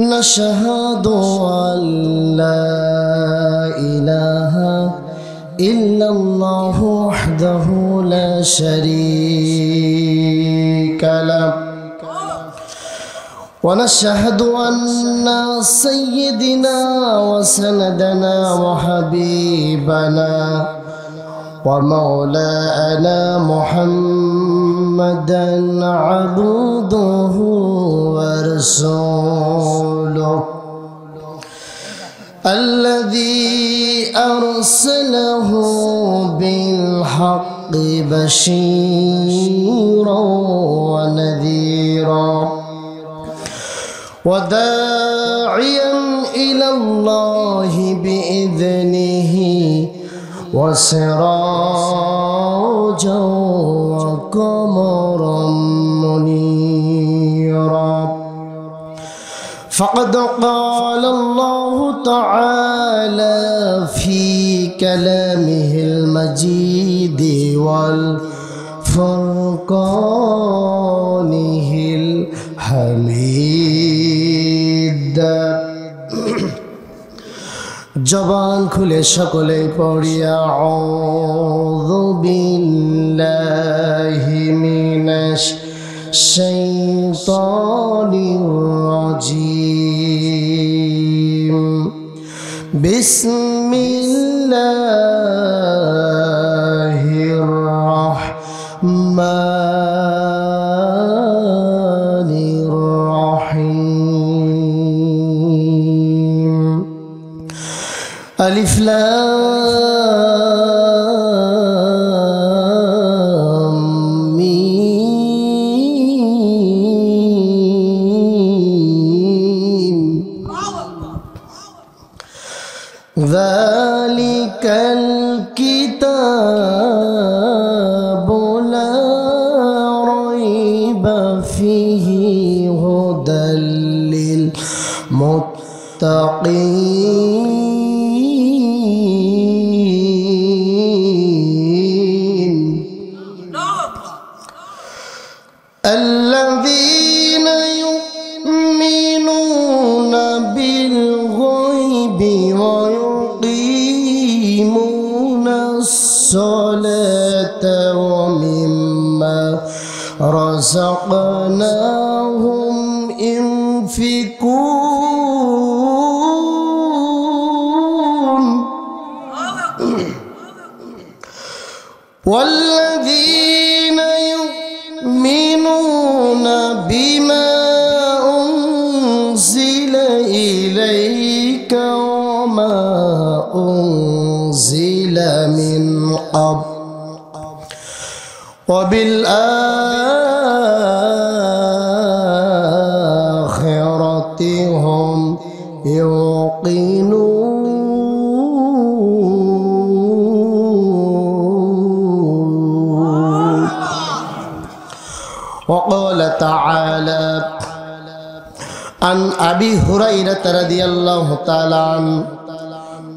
نشهد أن لا إله إلا الله وحده لا شريك له ونشهد أن سيدنا وسندنا وحبيبنا ومولانا محمدا عبده ورسوله الذي أرسله بالحق بشيرا ونذيرا وداعيا إلى الله بإذنه وسراجا وقمرا منيرا فقد قال الله تعالى في كلامه المجيد والفرقانه الحميد জবান খুলে সকলে পড়ি আউযু বিল্লাহি মিনাশ শাইতানির রাজিম বিসমিল্লাহির রাহমানির রাহিম ألف لام ميم ذلك الكتاب لا ريب فيه هدى للمتقين الذين يؤمنون بالغيب ويقيمون الصلاة ومما رزقناهم ينفقون والذين يؤمنون بما أنزل إليك وما أنزل من قبل وبالآخرة هم يوقنون وقال تعالى عن أبي هريرة رضي الله تعالى عنه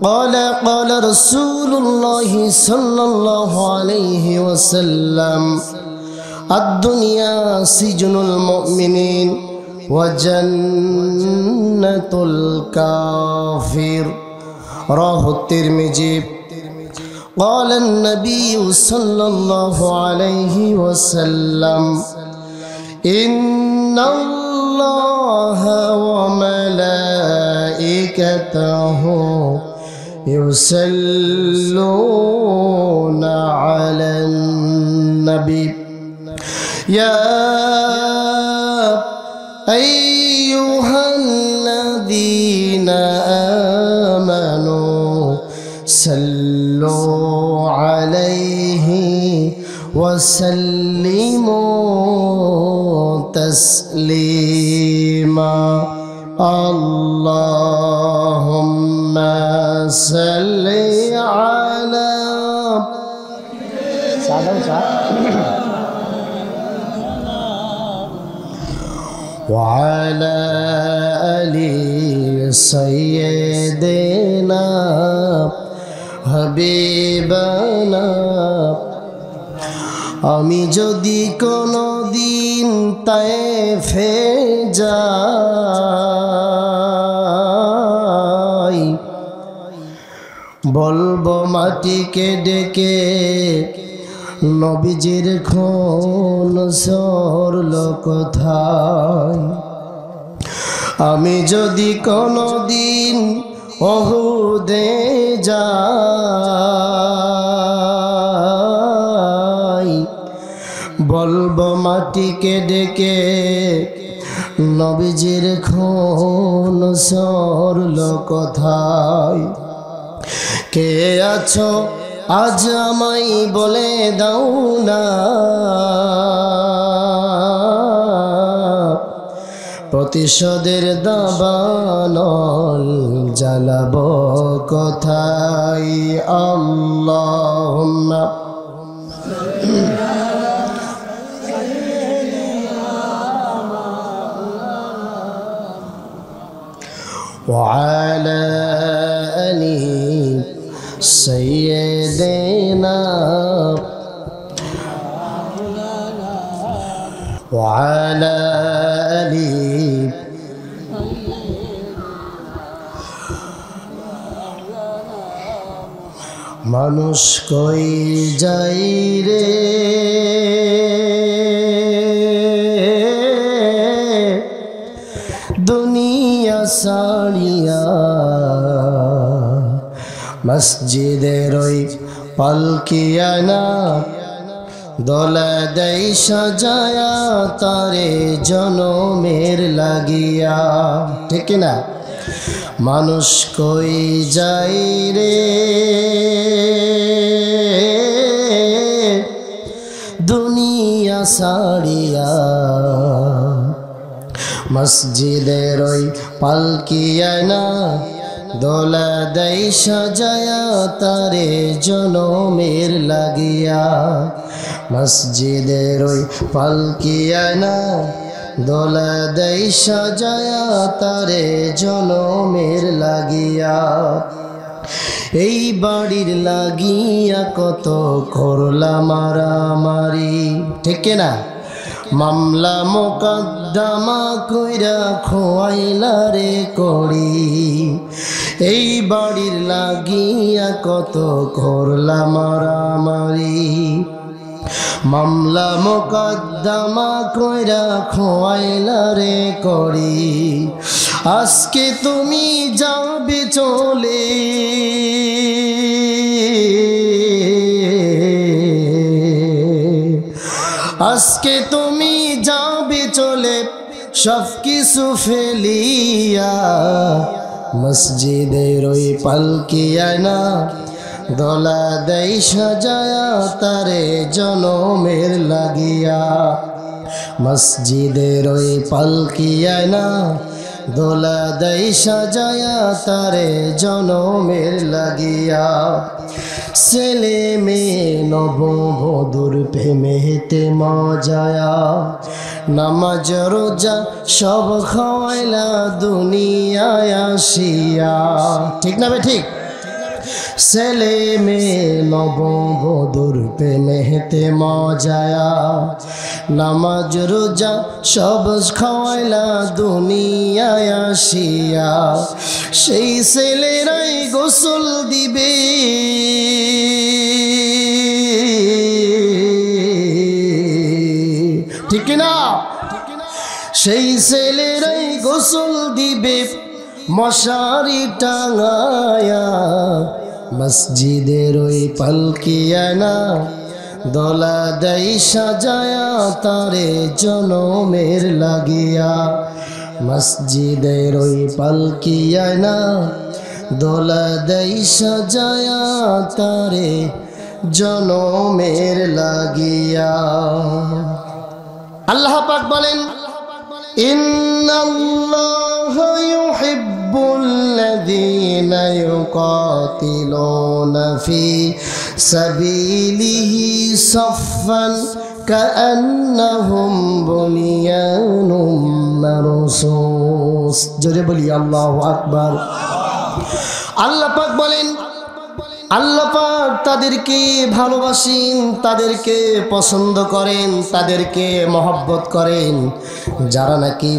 قال قال رسول الله صلى الله عليه وسلم الدنيا سجن المؤمنين وجنة الكافر رواه الترمذي قال النبي صلى الله عليه وسلم إن الله وملائكته يصلون على النبي يا أيها الذين آمنوا صلوا عليه وسلموا تسليما اللهم صل على وعلى آل سيدنا হাবিবানা আমি যদি কোনো দিন তায়েফে যাই বলবো মাটিকে ডেকে নবীজির খুন ঝরল কোথায়। আমি যদি কোনদিন ওহুদে যাই, বলবো মাটিকে ডেকে নবীজির খুন ঝরল কোথায়। কে আছো আজ আমায় বলে দাও না, প্রতিশোধের দাবানল জ্বালাবো কোথায়। আল্লাহুম্মা وعلى آل سيدنا وعلى آل মানুষ কই যাই রে দুনিয়া সাড়িয়া, মসজিদের ওই পালকিয়ানা দোলা দেই সাজায়া তারে জনমের লাগিয়া। ঠিক না? মানুষ কই যাই রে দুনিয়া সাড়িয়া, মসজিদের ওই পালকিয়ানা দোলা দেই সাজায়া তারে জনমের লাগিয়া। মসজিদের ওই পালকিয়ানা দোলা দেই সাজায়া তারে জনমের লাগিয়া। এই বাড়ির লাগিয়া কত করলা মারামারি। ঠিক না? মামলা মোকদ্দমা কইরা খোয়াইলা রে করি। এই বাড়ির লাগিয়া কত করলা মারামারি, মামলা মোকদ্দমা কইরা খোয়াইলা রে করি। আজকে তুমি যাবে চলে, আজকে তুমি যাবে চলে সব কিছু ফেলিয়া। মসজিদের ওই পালকিয়ানা দোলা দেই সাজায়া তারে জনমের লাগিয়া। মসজিদের ওই পালকিয়ানা দোলা দেই সাজায়া তারে জনমের লাগিয়া। ছেলে মেয়ে নববধূর প্রেমেতে মজায়া, নামাজ রোজা সব খাওয়াইলা দুনিয়ায় আসিয়া। ঠিক না বে ঠিক? ছেলে মেয়ে নববধূর প্রেমেতে মজায়া, নামাজ রোজা সব খাওয়াইলা দুনিয়ায় আসিয়া। সেই ছেলেরাই গোসল দিবে, ঠিক না? সেই ছেলেরাই গোসল দিবে মশারি টাঙায়া। মসজিদের ওই পালকিয়ানা দোলা দেই সাজায়া তারে জনমের লাগিয়া। মসজিদের ওই পালকিয়ানা দোলা দেই সাজায়া তারে জনমের লাগিয়া। আল্লাহ পাক বলেন, ইন্নাল্লাহা ইউহিব্বুল্লাযীনা ইউকাতিলুনা ফী সাবিলিহি সাফফান কাআন্নাহুম বুনিয়ানুম মারসুস। জোরে বলি আল্লাহু আকবার। আল্লাহ পাক বলেন, আল্লাহ পাক তাদেরকে ভালোবাসেন, তাদেরকে পছন্দ করেন, তাদেরকে মহব্বত করেন যারা নাকি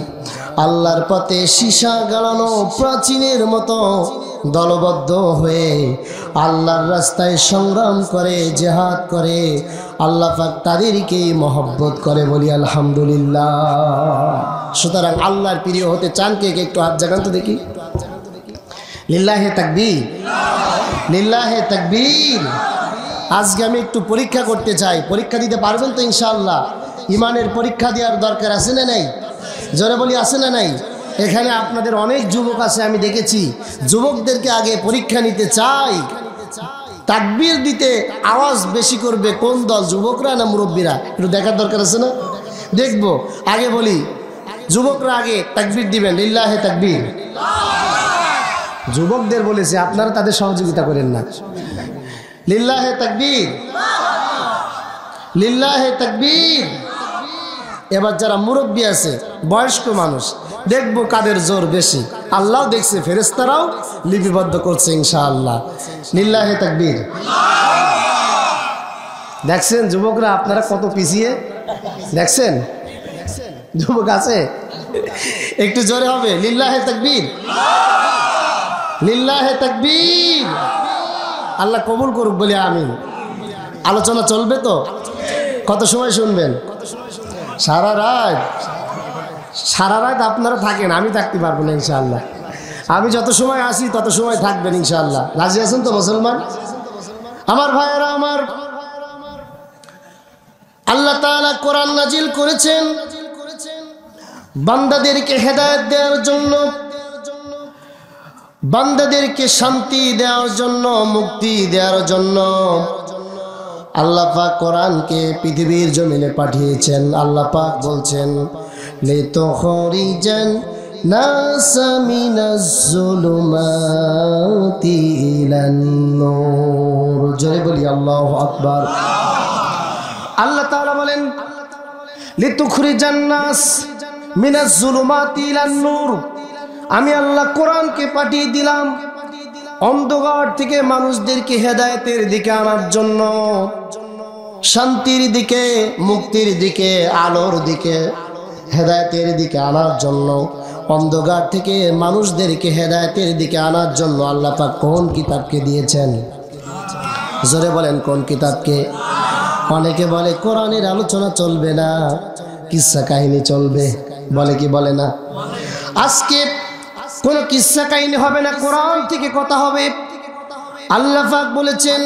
আল্লাহর পথে সীসা গাড়ানো প্রাচীনের মতো দলবদ্ধ হয়ে আল্লাহর রাস্তায় সংগ্রাম করে, জিহাদ করে, আল্লাহ পাক তাদেরকেই মহব্বত করে, বলি আলহামদুলিল্লাহ। সুতরাং আল্লাহর প্রিয় হতে চান কে? একটু হাত জাগান তো দেখি। লিল্লাহে তাকবীর, লিল্লাহে তাকবীর। আজকে আমি একটু পরীক্ষা করতে চাই। পরীক্ষা দিতে পারবেন তো ইনশাআল্লাহ? ইমানের পরীক্ষা দেওয়ার দরকার আছে না নাই? জোরে বলি আছে না নাই? এখানে আপনাদের অনেক যুবক আছে, আমি দেখেছি। যুবকদেরকে আগে পরীক্ষা নিতে চাই। তাকবীর দিতে আওয়াজ বেশি করবে কোন দল, যুবকরা না মুরব্বীরা? একটু দেখার দরকার আছে না? দেখবো। আগে বলি, যুবকরা আগে তাকবীর দিবেন, লিল্লাহে তাকবীর। যুবকদের বলেছে, আপনারা তাদের সহযোগিতা করেন না। লিল্লাহে তাকবীর, লিল্লাহে তাকবীর। এবার যারা মুরব্বী আছে, বয়স্ক মানুষ, দেখবো কাদের জোর বেশি। আল্লাহ দেখছে, ফেরেশতারাও লিপিবদ্ধ করছে ইনশাআল্লাহ। লিল্লাহে তাকবীর। দেখছেন যুবকরা আপনারা কত পিছিয়ে? দেখছেন যুবক আছে? একটু জোরে হবে, লিল্লাহে তাকবীর, লিল্লাহে তাকবীর। আল্লাহ কবুল করুক বলি আমিন। আলোচনা চলবে তো? কত সময় শুনবেন? সারা রাত? সারা রাত আপনারা থাকেন, আমি থাকতে পারবো না ইনশাআল্লাহ। আমি যত সময় আসি তত সময় থাকবেন ইনশাআল্লাহ। রাজি আছেন তো মুসলমান? আমার ভাইয়েরা আমার, আল্লাহ তাআলা কোরআন নাজিল করেছেন বান্দাদেরকে হেদায়েত দেওয়ার জন্য, বান্দাদেরকে শান্তি দেওয়ার জন্য, মুক্তি দেওয়ার জন্য। আল্লাহ পাক কোরআনকে পৃথিবীর জমিনে পাঠিয়েছেন। আল্লাহ পাক বলছেন, লিতুখরিজান নাসা মিনাজ যুলুমাতি ইলান নূর। জোরে বলি আল্লাহু আকবার। আল্লাহ তাআলা বলেন, লিতুখরিজান নাস মিনাজ যুলুমাতি ইলান নূর। আমি আল্লাহ কোরআনকে পাঠিয়ে দিলাম অন্ধকার থেকে মানুষদেরকে হেদায়েতের দিকে আনার জন্য, শান্তির দিকে, মুক্তির দিকে, আলোর দিকে, হেদায়েতের দিকে আনার জন্য। অন্ধকার থেকে মানুষদেরকে হেদায়েতের দিকে আনার জন্য আল্লাহ পাক কোন কিতাবকে দিয়েছেন? জোরে বলেন, কোন কিতাবকে? অনেকে বলে কোরআনের আলোচনা চলবে না, কিসসা কাহিনী চলবে, বলে কি বলে না? আজকে কোন কিসসা কাহিনী হবে না, কোরআন থেকে কথা হবে। আল্লাহ পাক বলেছেন,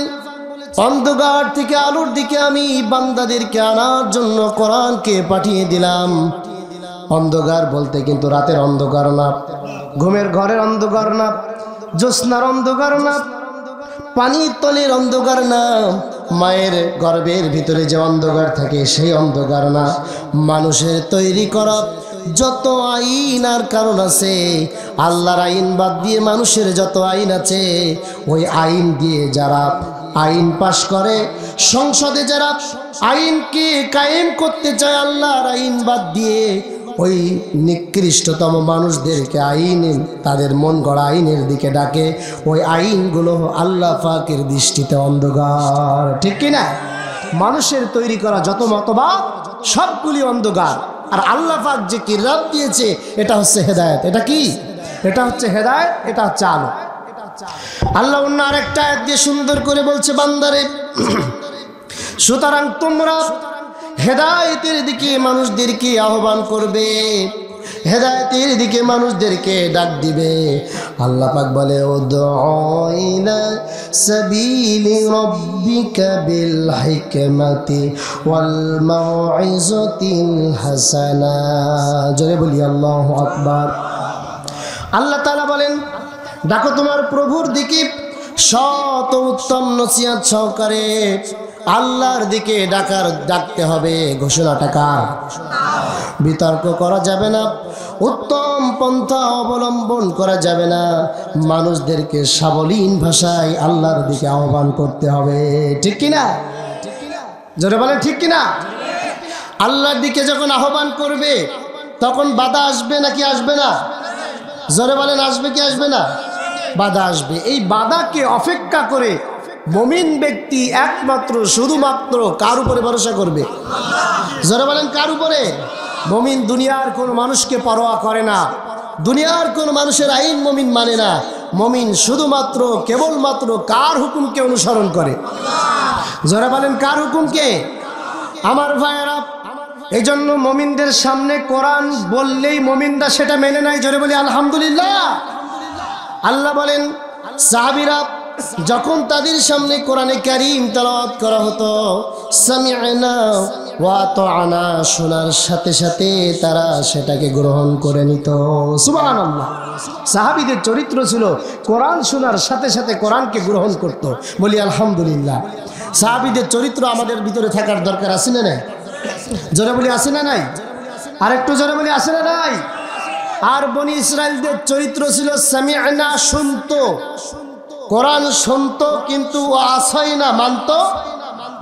অন্ধকার থেকে আলোর দিকে আমি বান্দাদেরকে আনার জন্য কোরআনকে পাঠিয়ে দিলাম। অন্ধকার বলতে কিন্তু রাতের অন্ধকার না, ঘুমের ঘরের অন্ধকার না, জ্যোৎস্নার অন্ধকার না, পানির তলের অন্ধকার না, মায়ের গর্ভের ভিতরে যে অন্ধকার থাকে সেই অন্ধকার না। মানুষের তৈরি করা যত আইন আর কারণ আছে, আল্লাহর আইন বাদ দিয়ে মানুষের যত আইন আছে, ওই আইন দিয়ে যারা আইন পাশ করে, সংসদে যারা আইনকে কায়েম করতে চায় আল্লাহর আইন বাদ দিয়ে, ওই নিকৃষ্টতম মানুষদেরকে আইন, তাদের মন গড়া আইনের দিকে ডাকে। ওই আইনগুলো আল্লাহ পাকের দৃষ্টিতে অন্ধকার, ঠিক কিনা? মানুষের তৈরি করা যত মতবাদ সবগুলি অন্ধকার। আর আল্লাহ পাক যে কিতাব দিয়েছে এটা হচ্ছে হেদায়েত। এটা কি? এটা হচ্ছে হেদায়েত, এটা হচ্ছে আলো। আল্লাহ অন্য আরেকটা আয়াত দিয়ে সুন্দর করে বলছে, বান্দারে সুতরাং তোমরা হেদায়েতের দিকে মানুষদেরকে আহ্বান করবে, হেদায়েতের দিকে মানুষদেরকে ডাক দিবে। আল্লাহ পাক বলে, উদউ ইলা সাবিলি রাব্বিকা বিল হিকমাতি ওয়াল মাউইজাতিল হাসানা। জোরে বলি আল্লাহু আকবার। আল্লাহ তাআলা বলেন, ডাকো তোমার প্রভুর দিকে সৎ উত্তম নসিহত সহকারে। আল্লাহর দিকে ডাকতে হবে। ঘোষণাটা কার? বিতর্ক করা যাবে না, উত্তম পন্থা অবলম্বন করা যাবে না। মানুষদেরকে সাবলীন ভাষায় আল্লাহর দিকে আহ্বান করতে হবে, ঠিক কিনা? জোরে বলে ঠিক কিনা? আল্লাহর দিকে যখন আহ্বান করবে তখন বাধা আসবে নাকি আসবে না? জোরে বলেন, আসবে কি আসবে না? বাধা আসবে। এই বাধাকে অপেক্ষা করে মুমিন ব্যক্তি একমাত্র শুধুমাত্র কার উপরে ভরসা করবে? জোরে বলেন, কার উপরে? মুমিন দুনিয়ার কোন মানুষকে পরোয়া করে না, দুনিয়ার কোন মানুষের আইন মুমিন মানে না। মুমিন শুধুমাত্র কেবলমাত্র কার হুকুমকে অনুসরণ করে? যারা বলেন কার হুকুমকে? আমার ভাইয়েরা, এই জন্য মুমিনদের সামনে কোরআন বললেই মুমিনরা সেটা মেনে নেয়। জোরে বলি আলহামদুলিল্লাহ। আল্লাহ বলেন সাহাবীরা যখন তাদের সামনে কোরআনে কারীম তেলাওয়াত করা হতো, সামি'না ওয়া আতা'না, শোনার সাথে সাথে তারা সেটাকে গ্রহণ করে নিত। সুবহানাল্লাহ। সাহাবীদের চরিত্র ছিল কোরআন শোনার সাথে সাথে কোরআনকে গ্রহণ করত। বলি আলহামদুলিল্লাহ। সাহাবীদের চরিত্র আমাদের ভিতরে থাকার দরকার আছে না নাই? জোরে বলি আছে না নাই? আর একটু জোরে বলি আছে না নাই? আর বনি ইসরাইলদের চরিত্র ছিল সামি'না, শুনতো, কোরআন শুনতো কিন্তু আসাইনা, মানতো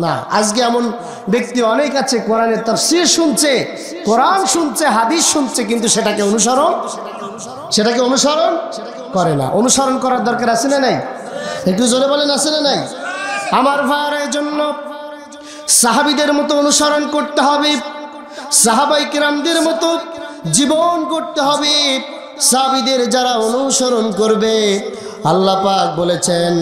না। আজকে এমন ব্যক্তি অনেক আছে কোরআনের তাফসীর শুনছে, কোরআন শুনছে, হাদিস শুনছে, কিন্তু সেটাকে অনুসরণ করে না। অনুসরণ করার দরকার আছে না নাই? একটু জোরে বলেন আছে না নাই? আমার ভাইয়ের জন্য সাহাবীদের মতো অনুসরণ করতে হবে, সাহাবাই কিরামদের মতো জীবন করতে হবে। সাহাবীদের যারা অনুসরণ করবে, আল্লাহ পাক বলেছেন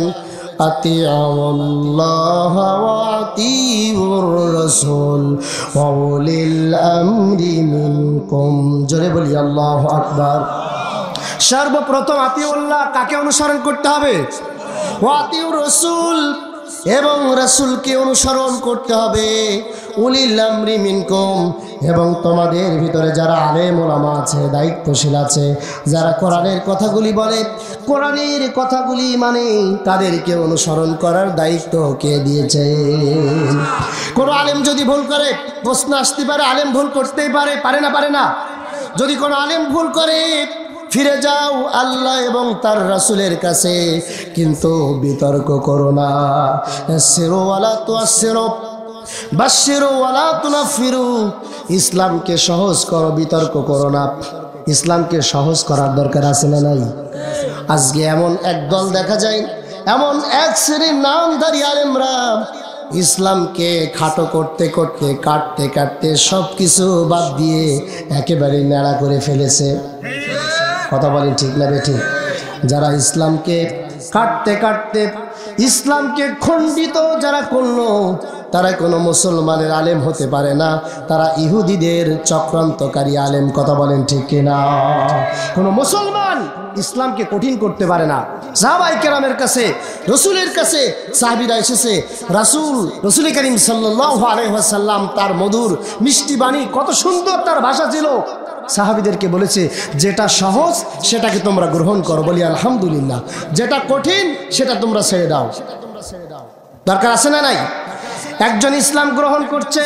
আতিউল্লাহ ওয়া আতিউর রাসূল ওয়া উলিল আমরি মিনকুম। জোরে বলি আল্লাহু আকবার। সর্বপ্রথম আতিউল্লাহ, কাকে অনুসরণ করতে হবে? ওয়া আতিউর রাসূল, এবং রাসূলকে অনুসরণ করতে হবে। উলিল আমরি মিনকুম, এবং তোমাদের ভিতরে যারা আলেম ওলামা আছে, দায়িত্বশীল আছে, যারা কোরআনের কথাগুলি বলে, কোরআনের কথাগুলি মানে, তাদেরকে অনুসরণ করার দায়িত্ব কে দিয়েছে? কোন আলেম যদি ভুল করে, প্রশ্ন আসতে পারে, আলেম ভুল করতেই পারে না? যদি কোনো আলেম ভুল করে, ফিরে যাও আল্লাহ এবং তার রাসূলের কাছে, কিন্তু বিতর্ক করো না। ইয়াসসিরু ওয়ালা তুআসসিরু, বাশশিরু ওয়ালা তুনাফিরু। ইসলামকে সহজ করো, বিতর্ক করো না। ইসলামকে সহজ করার দরকার আছে না নাই? আজকে এমন একদল দেখা যায়, এমন এক শ্রেণীর নামধারী আলেমরা ইসলামকে খাটো করতে করতে, কাটতে কাটতে সব কিছু বাদ দিয়ে একেবারে ন্যাড়া করে ফেলেছে। কথা বলেন ঠিক না বেঠিক? যারা ইসলামকে কাটতে কাটতে ইসলামকে খণ্ডিত যারা করলো, তারা কোনো মুসলমানের আলেম হতে পারে না, তারা ইহুদিদের চক্রান্তকারী আলেম। কথা বলেন ঠিক কিনা? কোনো মুসলমান ইসলামকে কঠিন করতে পারে না। সাহাবায়ে কেরামের কাছে, রসুলের কাছে সাহাবীরা এসেছে, রসুল করিম সাল্লাল্লাহু আলাইহি ওয়াসাল্লাম, তার মধুর মিষ্টি বাণী, কত সুন্দর তার ভাষা ছিল। সাহাবীদেরকে বলেছে যেটা সহজ সেটাকে তোমরা গ্রহণ করো, বলি আলহামদুলিল্লাহ। যেটা কঠিন সেটা তোমরা ছেড়ে দাও। দরকার আছে না নাই? একজন ইসলাম গ্রহণ করছে,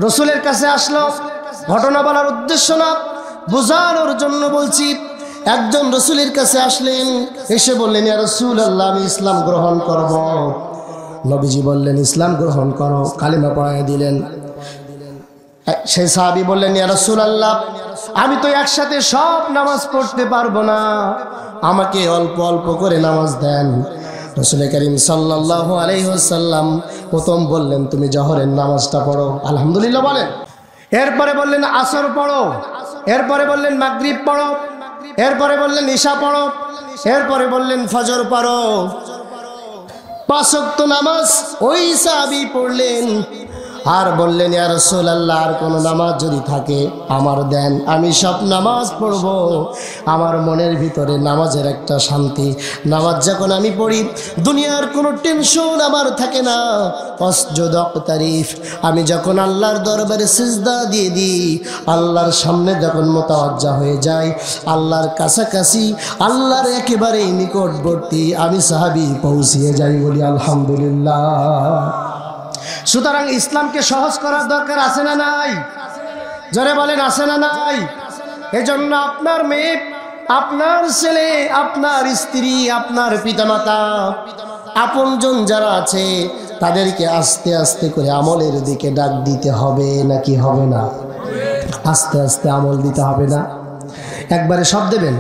রসুলের কাছে আসলো, ঘটনা বলার উদ্দেশ্য না, বোঝানোর জন্য বলছি। একজন রসুলের কাছে আসলেন, এসে বললেন ইয়া রাসূলুল্লাহ, আমি ইসলাম গ্রহণ করব। নবীজি বললেন ইসলাম গ্রহণ করো, কালিমা পড়ায় দিলেন। সেই সাহাবী বললেন ইয়া রাসূলুল্লাহ, আমি তো একসাথে সব নামাজ পড়তে পারবো না, আমাকে অল্প অল্প করে নামাজ দেন। রাসূল করিম সাল্লাল্লাহু আলাইহি ওয়াসাল্লাম প্রথম বললেন তুমি জোহরের নামাজটা পড়ো, আলহামদুলিল্লাহ বলেন। এরপরে বললেন আসর পড়ো, এরপরে বললেন মাগরিব পড়ো, এরপরে বললেন ইশা পড়ো, এরপরে বললেন ফজর পড়ো। 5 ওয়াক্ত নামাজ ওই সাহাবী পড়লেন, আর বললেন ইয়া রাসূলুল্লাহ, আর কোন নামাজ যদি থাকে আমার দেন, আমি সব নামাজ পড়ব। আমার মনের ভিতরে নামাজের একটা শান্তি, নামাজ যখন আমি পড়ি দুনিয়ার কোনো টেনশন আমার থাকে না। আসজুদ ওয়াক্তারিফ, আমি যখন আল্লাহর দরবারে সিজদা দিয়ে দিই, আল্লাহর সামনে যখন মুতাওয়াজ্জা হয়ে যায়, আল্লাহর কাছাকাছি, আল্লাহর একেবারে নিকটবর্তী আমি সাহাবী পৌঁছিয়ে যাই, বলি আলহামদুলিল্লাহ। সুতরাং ইসলামকে সহজ করার দরকার আছে না নাই? জোরে বলেন আছে না নাই? এজন্য আপনার মেয়ে, আপনার ছেলে, আপনার স্ত্রী, আপনার পিতামাতা, আপনজন যারা আছে, তাদেরকে আস্তে আস্তে করে আমলের দিকে ডাক দিতে হবে, নাকি হবে না? আস্তে আস্তে আমল দিতে হবে না? একবারে সব দেবেন?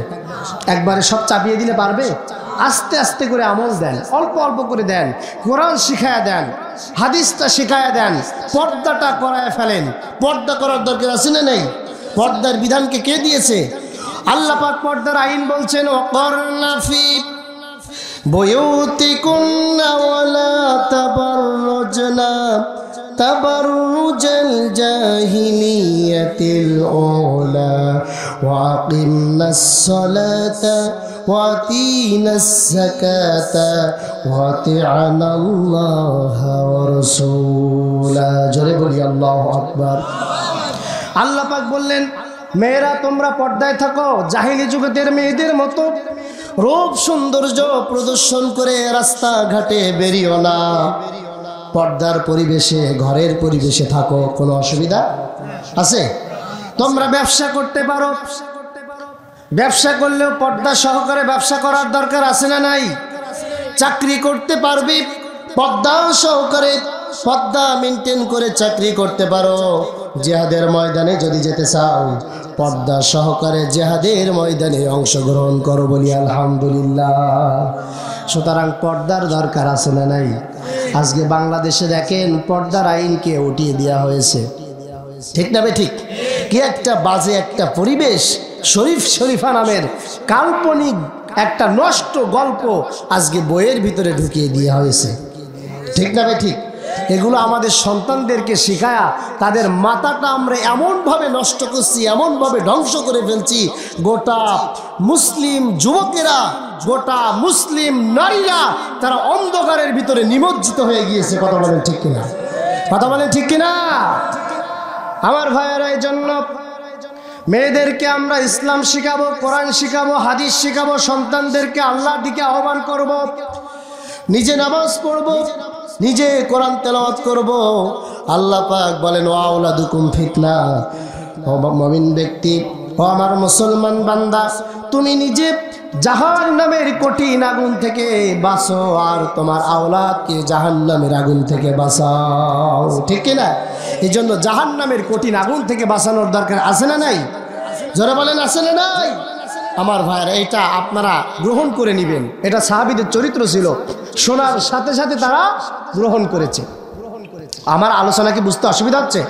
একবারে সব চাপিয়ে দিলে পারবে? আস্তে আস্তে করে আমল দেন, অল্প অল্প করে দেন। কোরআন শিখায়া দেন, হাদিসটা শিখায়া দেন, পর্দাটা করায় ফেলেন। পর্দা করার দরকার আছে না নেই? পর্দার বিধানকে কে দিয়েছে? আল্লাহ পাক পর্দার আইন বলছেন ওয়াকরনা ফি বুয়ুতিকুন্না ওয়ালা তাবাররুজনা তাবাররুজাল জাহিলিয়াতিল উলা ওয়াকিমনাস সালাতা ওয়াতিনাস যাকাতা ওয়াতি'আনাল্লাহা ওয়া রাসূলা। জোরে বলি আল্লাহু আকবার। আল্লাহ পাক বললেন মেয়েরা তোমরা পর্দায় থাকো, জাহিলি যুগের মেয়েদের মতো রূপ সৌন্দর্য প্রদর্শন করে রাস্তাঘাটে বেরিও না। পর্দার পরিবেশে ঘরের পরিবেশে থাকো, কোনো অসুবিধা আছে? তোমরা ব্যবসা করতে পারো, ব্যবসা করলেও পর্দা সহকারে ব্যবসা করার দরকার আছে না নাই? চাকরি করতে পারবি পর্দা সহকারে, পর্দা মেনটেন করে চাকরি করতে পারো। জিহাদের ময়দানে যদি যেতে চাও পর্দা সহকারে জিহাদের ময়দানে অংশগ্রহণ করো, বলি আলহামদুলিল্লাহ। সুতরাং পর্দার দরকার আছে না নাই? আজকে বাংলাদেশে দেখেন পর্দার আইনকে উঠিয়ে দেওয়া হয়েছে, ঠিক না বে ঠিক? কি একটা বাজে একটা পরিবেশ, শরীফ শরীফা নামের কাল্পনিক একটা নষ্ট গল্প আজকে বইয়ের ভিতরে ঢুকিয়ে দেওয়া হয়েছে, ঠিক না বে ঠিক? এগুলো আমাদের সন্তানদেরকে শিখায়া তাদের মাথাটা আমরা এমনভাবে নষ্ট করছি, এমনভাবে ধ্বংস করে ফেলছি। গোটা মুসলিম যুবকেরা, গোটা মুসলিম নারীরা তারা অন্ধকারের ভিতরে নিমজ্জিত হয়ে গিয়েছে। কথা বলেন ঠিক কিনা? কথা বলেন ঠিক কিনা? আমার ভাইয়েরা, এই জন্য মেয়েদেরকে আমরা ইসলাম শিখাবো, কোরআন শিখাবো, হাদিস শিখাবো, সন্তানদেরকে আল্লাহর দিকে আহ্বান করব, নিজে নামাজ পড়বো, নিজে কোরআন তেলাওয়াত করব। আল্লাহ পাক বলেন ওয়াউলাদুকুম ফিতনা। ও মুমিন ব্যক্তি, ও আমার মুসলমান বান্দা, তুমি নিজে জাহান্নামের কঠিন আগুন থেকে বাঁচো আর তোমার আওলাদকে জাহান্নামের আগুন থেকে বাঁচাও, ঠিক কি না? এই জন্য জাহান্নামের কঠিন আগুন থেকে বাঁচানোর দরকার আছে না নাই? যারা বলেন আছে না নাই? আমার ভাইরা, এটা আপনারা গ্রহণ করে নেবেন। এটা সাহাবীদের চরিত্র ছিল, শোনার সাথে সাথে তারা গ্রহণ করেছে। আমার আলোচনা কি বুঝতে অসুবিধা হচ্ছে?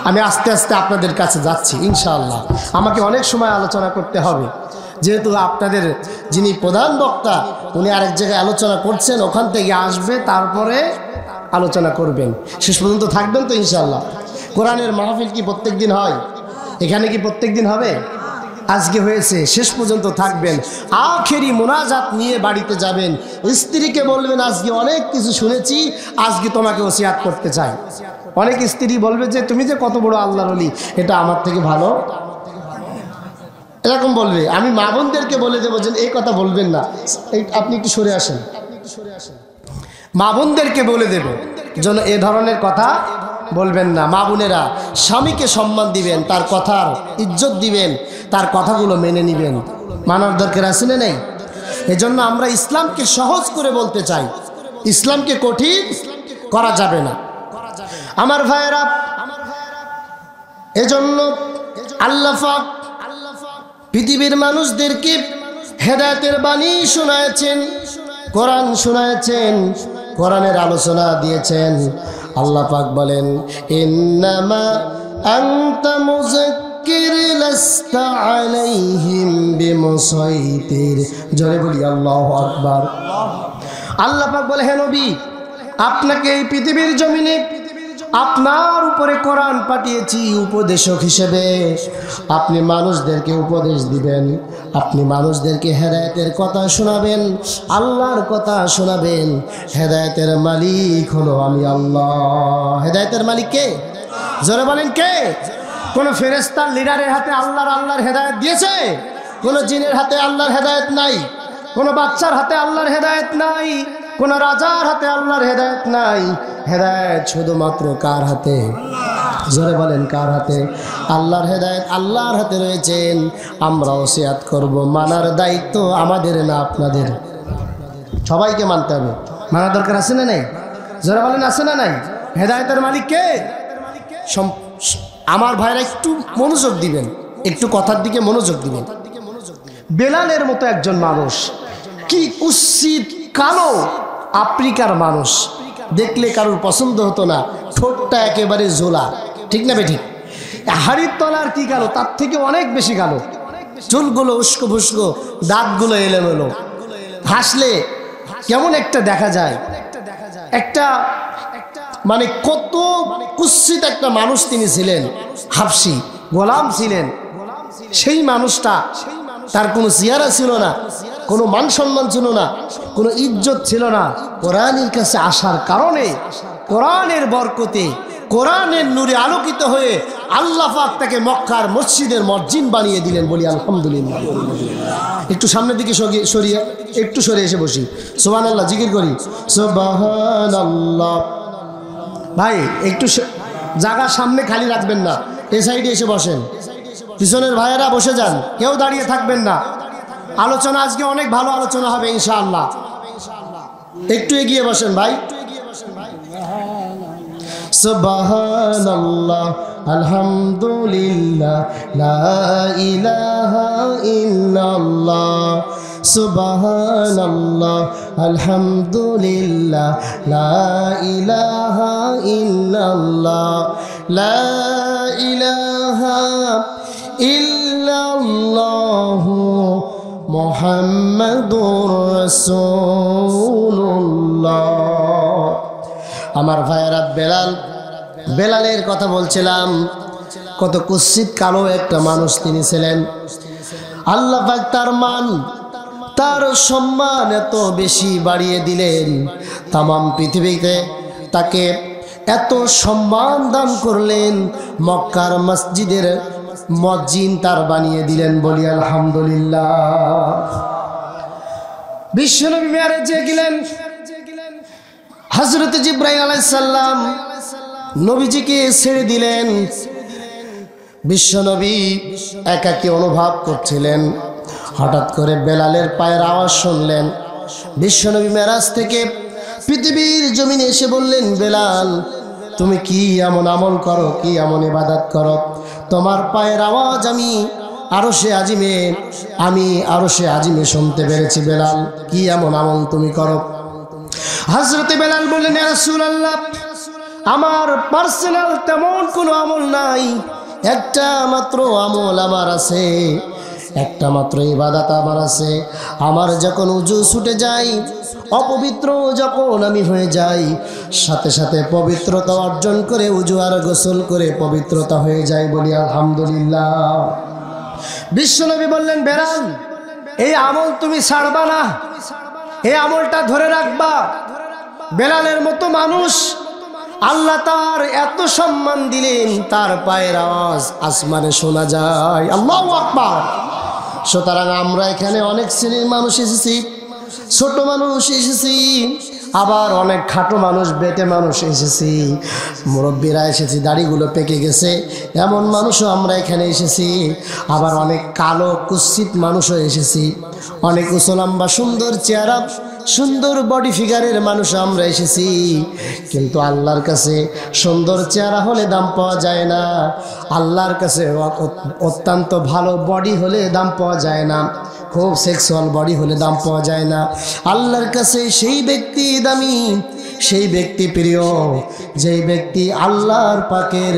আমি আস্তে আস্তে আপনাদের কাছে যাচ্ছি ইনশাআল্লাহ। আমাকে অনেক সময় আলোচনা করতে হবে, যেহেতু আপনাদের যিনি প্রধান বক্তা উনি আরেক জায়গায় আলোচনা করছেন, ওখান থেকে আসবে, তারপরে আলোচনা করবেন। শেষ পর্যন্ত থাকবেন তো ইনশাআল্লাহ? কোরআনের মাহফিল কি প্রত্যেক দিন হয়? এখানে কি প্রত্যেক দিন হবে? আজকে হয়েছে, শেষ পর্যন্ত থাকবেন। আখেরি মোনাজাত নিয়ে বাড়িতে যাবেন, স্ত্রীকে বলবেন আজকে অনেক কিছু শুনেছি, আজকে তোমাকে ওসিয়াত করতে চাই। অনেক স্ত্রী বলবে যে তুমি যে কত বড় আল্লাহর ওলি, এটা আমার থেকে ভালো, এরকম বলবে। আমি মা বোনদেরকে বলে দেবো যে এই কথা বলবেন না, আপনি একটু সরে আসেন। মা বোনদেরকে বলে দেব যেন এ ধরনের কথা বলবেন না। মা বোনেরা স্বামীকে সম্মান দিবেন, তার কথার ইজ্জত দিবেন, তার কথাগুলো মেনে নিবেন। মানার দরকার আছে না নেই? এজন্য আমরা ইসলামকে সহজ করে বলতে চাই, ইসলামকে কঠিন করা যাবে না। আমার ভাইয়েরা, এজন্য আল্লাহ পাক পৃথিবীর মানুষদেরকে হেদায়েতের বাণী শোনায়েছেন, কোরআন শোনায়েছেন, কোরআনের আলোচনা দিয়েছেন। আল্লাহ পাক বলেন ইন্নামা আনতা মুযাক্কির লাস্তা আলাইহিম বিমুসাইতির। জোরে বলি আল্লাহু আকবার। আল্লাহ পাক বলে, হে নবী, আপনাকে এই পৃথিবীর জমিনে আপনার উপরে কোরআন পাঠিয়েছি উপদেশক হিসেবে। আপনি মানুষদেরকে উপদেশ দিবেন, আপনি মানুষদেরকে হেদায়েতের কথা শোনাবেন, আল্লাহর কথা শোনাবেন। হেদায়েতের মালিক হলো আমি আল্লাহ। হেদায়েতের মালিক কে? জোরে বলেন কে? কোন ফেরেশতার লিডারের হাতে আল্লাহর হেদায়েত দিয়েছে? কোন জিনের হাতে আল্লাহর হেদায়েত নাই, কোন বাচ্চার হাতে আল্লাহর হেদায়েত নাই, কোন রাজার হাতে আল্লাহর হেদায়েত নাই। হেদায়েত শুধুমাত্র কার হাতে? জোরে বলেন কার হাতে? আল্লাহর হেদায়েত আল্লাহর হাতে রয়েছেন। আমরা ওসিয়াত করব, মানার দায়িত্ব আমাদের না আপনাদের। সবাইকে মানতে হবে। মানার দরকার আছে না নাই? জোরে বলেন আছে না নাই? হেদায়েতের মালিক কে? আমার ভাইরা একটু মনোযোগ দিবেন, একটু কথার দিকে মনোযোগ দিবেন। বেলালের মতো একজন মানুষ, কি উচিত কালো আফ্রিকার মানুষ, দেখলে কারোর পছন্দ হতো না, ঠোঁটটা একেবারে ঝোলা, ঠিক না বেঠিক? হাড়ির তলার কি কালো, তার থেকে অনেক বেশি কালো। চুলগুলো উস্কো ফুস্কো, দাঁতগুলো এলোমেলো, হাসলে কেমন একটা দেখা যায়, একটা মানে কত কুৎসিত একটা মানুষ তিনি ছিলেন, হাবশি গোলাম ছিলেন। সেই মানুষটা, তার কোনো চেহারা ছিল না, কোনো মান সম্মান ছিল না, কোনো ইজ্জত ছিল না। কোরআনের কাছে আসার কারণে, কোরআনের বরকতে, কোরআনের নূরে আলোকিত হয়ে আল্লাহ পাক তাকে মক্কার মসজিদের মসজিদ বানিয়ে দিলেন। বলি আলহামদুলিল্লাহ। একটু সামনের দিকে সরিয়ে, একটু সরে এসে বসি, সুবহানাল্লাহ জিকির করি, সুবহানাল্লাহ। ভাই একটু জায়গা সামনে খালি রাখবেন না, এই সাইডে এসে বসেন, পিছনের ভাইয়েরা বসে যান, কেউ দাঁড়িয়ে থাকবেন না। আলোচনা আজকে অনেক ভালো আলোচনা হবে ইনশাআল্লাহ। একটু এগিয়ে বসেন ভাই। সুবহানাল্লাহ, আলহামদুলিল্লাহ, লা ইলাহা ইল্লাল্লাহ। সুবহানাল্লাহ, আলহামদুলিল্লাহ, লা ইলাহা ইল্লাল্লাহ, লা ইলাহা ইল্লাল্লাহু মুহাম্মাদুর রাসূলুল্লাহ। আমার ভাইয়েরা, বেলালের কথা বলছিলাম, কত কুৎসিত কালো একটা মানুষ তিনি ছিলেন। আল্লাহ পাক তার মান, তার সম্মান এত বেশি বাড়িয়ে দিলেন, তামাম পৃথিবীতে তাকে এত সম্মান দান করলেন, মক্কার মসজিদের মসজিদ তার বানিয়ে দিলেন। বলি আলহামদুলিল্লাহ। বিশ্বনবী মেরাজে গেলেন, হযরত জিবরাইল আলাইহিস সালাম নবীজিকে ছেড়ে দিলেন। বিশ্বনবী একাকী অনুভব করছিলেন, হঠাৎ করে বেলালের পায়ের আওয়াজ শুনলেন। বিশ্বনবী মেরাজ থেকে পৃথিবীর জমিনে এসে বললেন, বেলাল তুমি কি এমন আমল করো, কি এমন ইবাদত করো, তোমার পায়ের আওয়াজ আমি আরশে আজিমে শুনতে পেরেছি। বেলাল কি এমন আমল তুমি করো? হযরত বেলাল বললেন, ইয়া রাসূলুল্লাহ, আমার পার্সোনাল তেমন কোনো আমল নাই, একটা মাত্র আমল আমার আছে, একটা মাত্র ইবাদত আমার আছে। আমার যখন উজু ছুটে যায়, অপবিত্র যখন আমি হয়ে যাই, সাথে সাথে পবিত্রতা অর্জন করে উজু আর গোসল করে পবিত্রতা হয়ে যায়। বলি আলহামদুলিল্লাহ। বিশ্বনবী বললেন, বেলাল এই আমল তুমি ছাড়বা না, এই আমলটা ধরে রাখবা। বেলালের মতো মানুষ আল্লাহ তার এত সম্মান দিলেন, তার পায়ের আওয়াজ আসমানে শোনা যায়। আল্লাহু আকবার। সুতরাং আমরা এখানে অনেক শ্রেণীর মানুষ এসেছি, ছোট মানুষ এসেছি, আবার অনেক খাটো মানুষ, বেটে মানুষ এসেছি, মুরব্বীরা এসেছি, দাড়িগুলো পেকে গেছে এমন মানুষও আমরা এখানে এসেছি, আবার অনেক কালো কুৎসিত মানুষও এসেছি, অনেক উসলম্বা সুন্দর চেহারা, সুন্দর বডি ফিগারের মানুষ আমরা এসেছি। কিন্তু আল্লাহর কাছে সুন্দর চেহারা হলে দাম পাওয়া যায় না, আল্লাহর কাছে অত্যন্ত ভালো বডি হলে দাম পাওয়া যায় না, খুব সেক্সুয়াল বডি হলে দাম পাওয়া যায় না। আল্লাহর কাছে সেই ব্যক্তি দামি, সেই ব্যক্তি প্রিয়, যেই ব্যক্তি আল্লাহর পাকের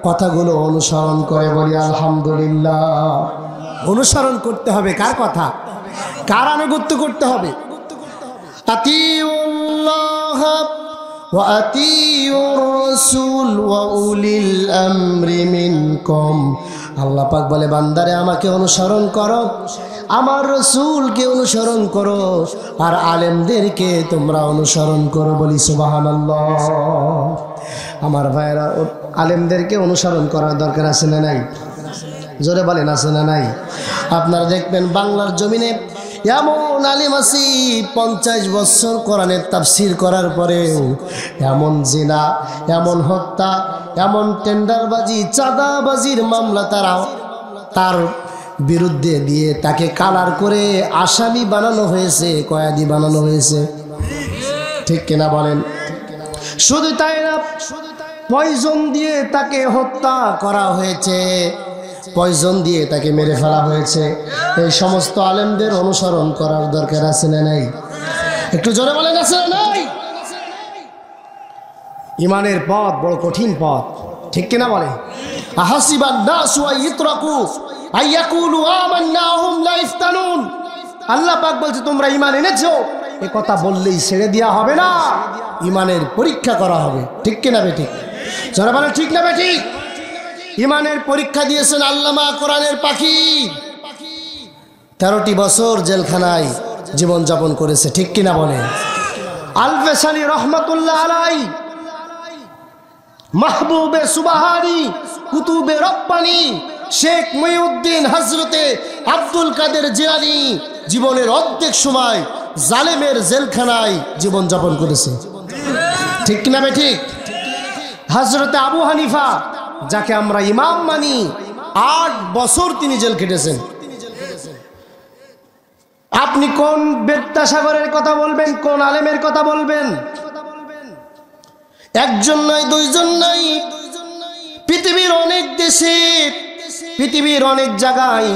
কথাগুলো অনুসরণ করে। বলি আলহামদুলিল্লাহ। অনুসরণ করতে হবে কার কথা? কার আনুগত্য করতে হবে? আতিউল্লাহ ওয়া আতিউর রাসূল ওয়া উলিল আমরি মিনকুম। আল্লাহ পাক বলে, বান্দারে আমাকে অনুসরণ করো, আমার রাসূলকে অনুসরণ করো, আর আলেমদেরকে তোমরা অনুসরণ করো। বলি সুবহানাল্লাহ। আমার ভাইরা, আলেমদেরকে অনুসরণ করার দরকার আছে না নাই? জোরে বলেন, আছে না নাই? আপনারা দেখবেন বাংলার জমিনে এমন আলেম আছি 50 বছর কোরআনের তাফসীর করার পরেও এমন জিনা, এমন হত্যা, এমন টেন্ডারবাজি, চাঁদাবাজির মামলা তার বিরুদ্ধে দিয়ে তাকে কালার করে আসামি বানানো হয়েছে, কয়েদি বানানো হয়েছে। ঠিক কিনা বলেন? শুধু তাই না, পয়জন দিয়ে তাকে হত্যা করা হয়েছে, পয়জন দিয়ে তাকে মেরে ফেলা হয়েছে। এই সমস্ত আলেমদের অনুসরণ করার দরকার আছে না নাই? একটু জোরে বলেন, আছে না নাই? ইমানের পথ বড় কঠিন পথ, ঠিক কিনা বলে? আহাসিবান নাসু আন ইতরাকু আইয়াকুলু আমান্না হুম লা ইফতানুন। আল্লাহ পাক বলছে তোমরা ঈমান এনেছো, এই কথা বললেই ছেড়ে দেওয়া হবে না, ঈমানের পরীক্ষা করা হবে। ঠিক কি না বেঠিক? যারা বলে ঠিক না বেঠিক? ঈমানের পরীক্ষা দিয়েছেন আল্লামা কোরআনের পাখি। 13টি বছর জেলখানায় জীবন যাপন করেছে। ঠিক কিনা বলে? আল-ফেসানি রহমাতুল্লাহ আলাই, মাহবুবে সুবাহানি, কুতুবে রব্বানি, শেখ মুহিউদ্দিন হযরতে আব্দুল কাদের জিলানী জীবনের অর্ধেক সময় জালেমের জেলখানায় জীবন যাপন করেছে। ঠিক কিনা বেঠিক? হযরতে আবু হানিফা, যাকে আমরা ইমাম মানি, 8 বছর তিনি জেল খেটেছেন। আপনি কোন বিদ্যাসাগরের কথা বলবেন, কোন আলেমের কথা বলবেন? একজন নয়, দুইজন নয়, পৃথিবীর অনেক দেশে, পৃথিবীর অনেক জায়গায়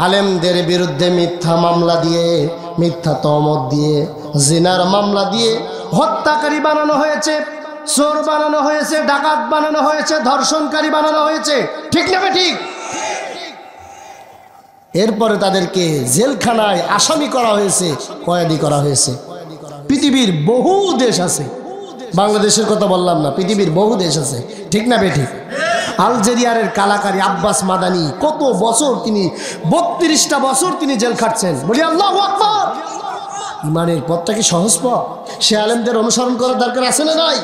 আলেমদের বিরুদ্ধে মিথ্যা মামলা দিয়ে, মিথ্যা তহমত দিয়ে, জিনার মামলা দিয়ে হত্যাকারী বানানো হয়েছে, চোর বানানো হয়েছে, ডাকাত বানানো হয়েছে, ধর্ষণকারী বানানো হয়েছে। ঠিক না ঠিক? এরপরে তাদেরকে জেলখানায় আসামি করা হয়েছে, কয়েদি করা হয়েছে। পৃথিবীর বহু দেশ আছে, বাংলাদেশের কথা বললাম না, পৃথিবীর বহু দেশ আছে। ঠিক না বেঠিক? আলজেরিয়ার কালাকারী আব্বাস মাদানি কত বছর, তিনি 32টা বছর তিনি জেল খাটছেন। বলি আল্লাহু আকবার। ইমানের পথটা কি সহজ পথ? সে আলেমদের অনুসরণ করার দরকার আছে না নাই?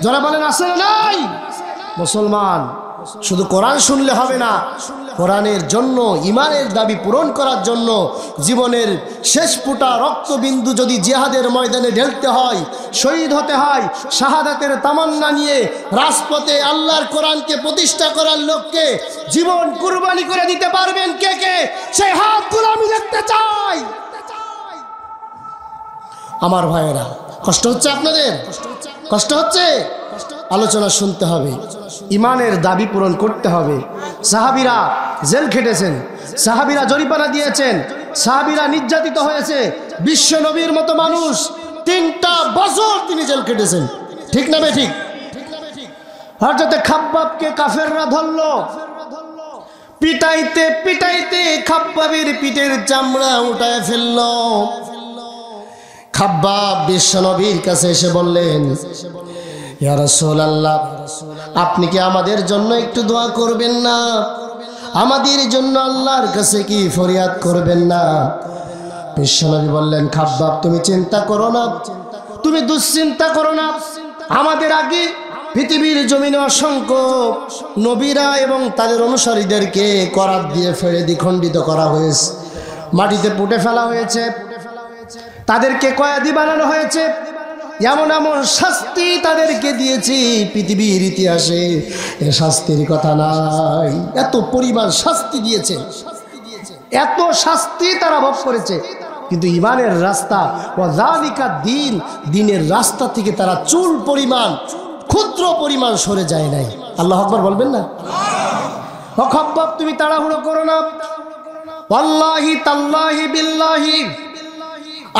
যারা বলেন আছে না নাই? মুসলমান শুধু কোরআন শুনলে হবে না, কোরআনের জন্য ইমানের দাবি পূরণ করার জন্য জীবনের শেষ ফোঁটা রক্তবিন্দু যদি জিহাদের ময়দানে ঢেলতে হয়, শহীদ হতে হয়, শাহাদাতের তামান্না নিয়ে রাজপথে আল্লাহর কোরআনকে প্রতিষ্ঠা করার লক্ষ্যে জীবন কুরবানি করে দিতে পারবেন কে কে? সেই হাতগুলো আমি দেখতে চাই। আমার ভাইয়েরা, কষ্ট হচ্ছে আপনাদের? কষ্ট হচ্ছে? আলোচনা শুনতে হবে, ইমানের দাবি পূরণ করতে হবে। সাহাবীরা জেল খেটেছেন, সাহাবীরা জরিমানা দিয়েছেন, সাহাবীরা নির্যাতিত হয়েছে। বিশ্ব নবীর মতো মানুষ 3টা বছর তিনি জেল খেটেছেন। ঠিক না বেঠিক? হযরতে খাব্বাবকে কাফেররা ধরলো, পিটাইতে পিটাইতে খাব্বাবের পিঠের চামড়া উঠায় ফেললো। খাব্বাব বিশ্ব নবীর কাছে এসে বললেন, ইয়া রাসূলুল্লাহ, আপনি কি আমাদের জন্য একটু দোয়া করবেন না? আমাদের জন্য আল্লাহর কাছে কি ফরিয়াদ করবেন না? বিশ্বনবী বললেন, খাব্বাব তুমি চিন্তা করো না, তুমি দুশ্চিন্তা করো না। আমাদের আগে পৃথিবীর জমিনে অসংখ্য নবীরা এবং তাদের অনুসারীদেরকে করাত দিয়ে ফেড়ে দ্বিখণ্ডিত করা হয়েছে, মাটিতে পুঁতে ফেলা হয়েছে, তাদেরকে কয়েদি বানানো হয়েছে। এমন এমন শাস্তি তাদেরকে দিয়েছি, পৃথিবীর ইতিহাসে এ শাস্তির কথা নাই। এত পরিমাণ শাস্তি দিয়েছে, এত শাস্তি তারা ভোগ করেছে, কিন্তু ইমানের রাস্তা ও যালিকা দ্বীন, দ্বীনের রাস্তা থেকে তারা চুল পরিমাণ, ক্ষুদ্র পরিমাণ সরে যায় নাই। আল্লাহু আকবার বলবেন না? ও খাব্বাব তুমি তাড়াহুড়ো করো না, ওয়াল্লাহি তাল্লাহি বিল্লাহি,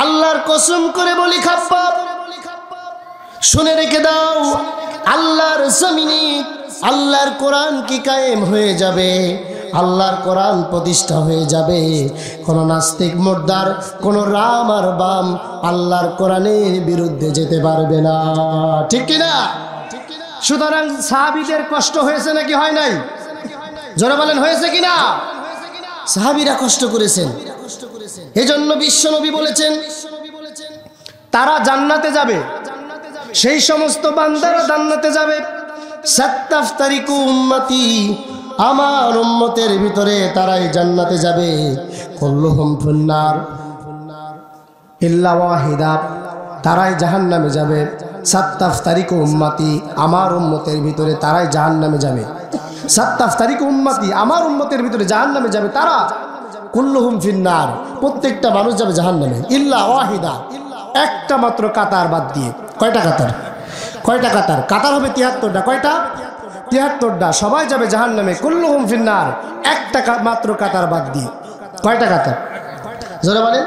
আল্লাহর কসম করে বলি খাব্বাব, শুনে রেখে দাও, আল্লাহর জমিনে আল্লাহর কোরআন কি কায়েম হয়ে যাবে, আল্লাহর কোরআন প্রতিষ্ঠা হয়ে যাবে। কোন নাস্তিক মুর্দার, কোন রাম আর বাম আল্লাহর কোরআনের বিরুদ্ধে যেতে পারবে না। ঠিক কিনা? সুতরাং সাহাবীদের কষ্ট হয়েছে নাকি হয় নাই? জোরে বলেন, হয়েছে কিনা? সাহাবীরা কষ্ট করেছেন, এজন্য বিশ্বনবী বলেছেন তারা জান্নাতে যাবে, সেই সমস্ত বান্দারা জান্নাতে যাবে। সাত্তাফতারিকু উম্মতি, আমার উম্মতের ভিতরে তারাই জান্নাতে যাবে। কুল্লুহুম ফিন্নার ইল্লা ওয়াহিদা, তারাই জাহান্নামে যাবে। সাত্তাফতারিকু উম্মতি, আমার উম্মতের ভিতরে তারাই জাহান্নামে যাবে। সাত্তাফতারিকু উম্মতি, আমার উম্মতের ভিতরে জাহান্নামে যাবে তারা। কুল্লুহুম ফিন্নার, প্রত্যেকটা মানুষ যাবে জাহান্নামে। ইল্লা ওয়াহিদা, একটা মাত্র কাতার বাদ দিয়ে। কয়টা কাতার? কয়টা কাতার? কাতার হবে 73টা। কয়টা? 73টা। সবাই যাবে জাহান্নামে। কুল্লুহুম ফিন্নার, একটা মাত্র কাতার বাদ দিয়ে। কয়টা কাতার? জোরে বলেন।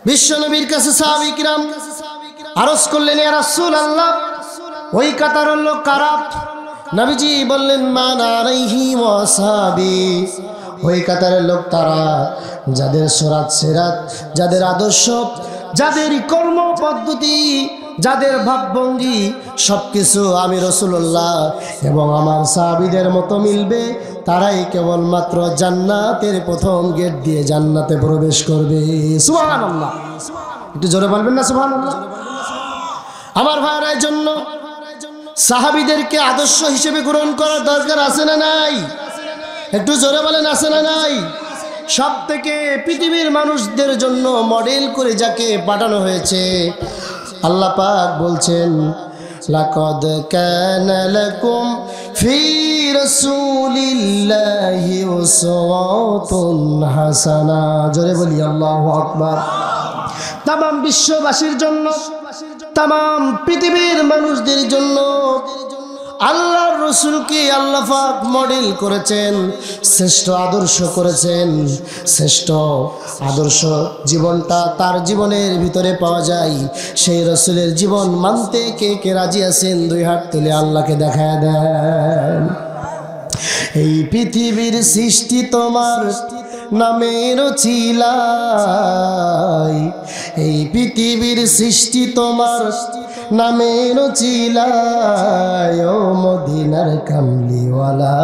বিশ্বনবীর কাছে সাহাবী কিরাম আরজ করলেন, ইয়া রাসূলুল্লাহ, ওই কাতার হলো কারা? নবীজি বললেন, মান আলাইহি ওয়া সাহাবী, ওই কাতারের লোক তারা যাদের সুরাত সিরাত, যাদের আদর্শ, যাদের কর্ম পদ্ধতি, যাদের ভাবভঙ্গি সবকিছু আমি রাসূলুল্লাহ এবং আমার সাহাবীদের মতো মিলবে, তারাই কেবলমাত্র জান্নাতের প্রথম গেট দিয়ে জান্নাতে প্রবেশ করবে। সুবহানাল্লাহ, একটু জোরে বলবেন না সুবহানাল্লাহ? আমার ভাইয়ের জন্য সাহাবীদেরকে আদর্শ হিসেবে গ্রহণ করার দরকার আছে না নাই? একটু জোরে বলেন, আছে না নাই? সব থেকে পৃথিবীর মানুষদের জন্য মডেল করে যাকে পাঠানো হয়েছে, আল্লাহ পাক বলছেন লাকাদ কানা লাকুম ফি রাসূলিল্লাহি উসওয়াতুন হাসানা। জোরে বলি আল্লাহু আকবার। তামাম বিশ্ববাসীর জন্য, তামাম পৃথিবীর মানুষদের জন্য আল্লাহর রাসূলকে আল্লাহ পাক মডেল করেছেন, শ্রেষ্ঠ আদর্শ করেছেন। শ্রেষ্ঠ আদর্শ জীবনটা তার জীবনের ভিতরে পাওয়া যায়। সেই রাসূলের জীবন মানতে কে কে রাজি আছেন? দুই হাত তুলে আল্লাহকে দেখায় দেন। এই পৃথিবীর সৃষ্টি তোমার নামের চিলাই, এই পৃথিবীর সৃষ্টি তোমার নামের চিলাই। ও মদিনার কামলিওয়ালা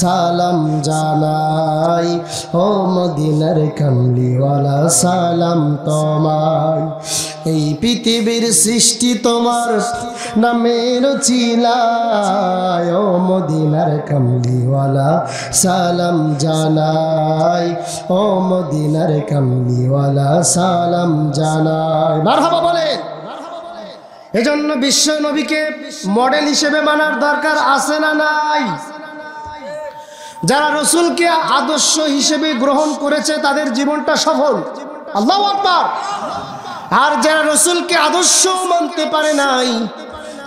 সালাম জানাই, ও মদিনার কামলিওয়ালা সালাম তোমায়। এই পৃথিবীর সৃষ্টি তোমার নামের চিলাই, ও মদিনার কামলিওয়ালা সালাম জানাই, ও মদিনার কামলিওয়ালা সালাম জানাই। মারহাবা বলেন। এজন্য বিশ্ব নবীকে মডেল হিসেবে মানার দরকার আছে না নাই? যারা রাসূলকে আদর্শ হিসেবে গ্রহণ করেছে তাদের জীবনটা সফল। আল্লাহু আকবার। আর যারা রাসূলকে আদর্শ মানতে পারে নাই,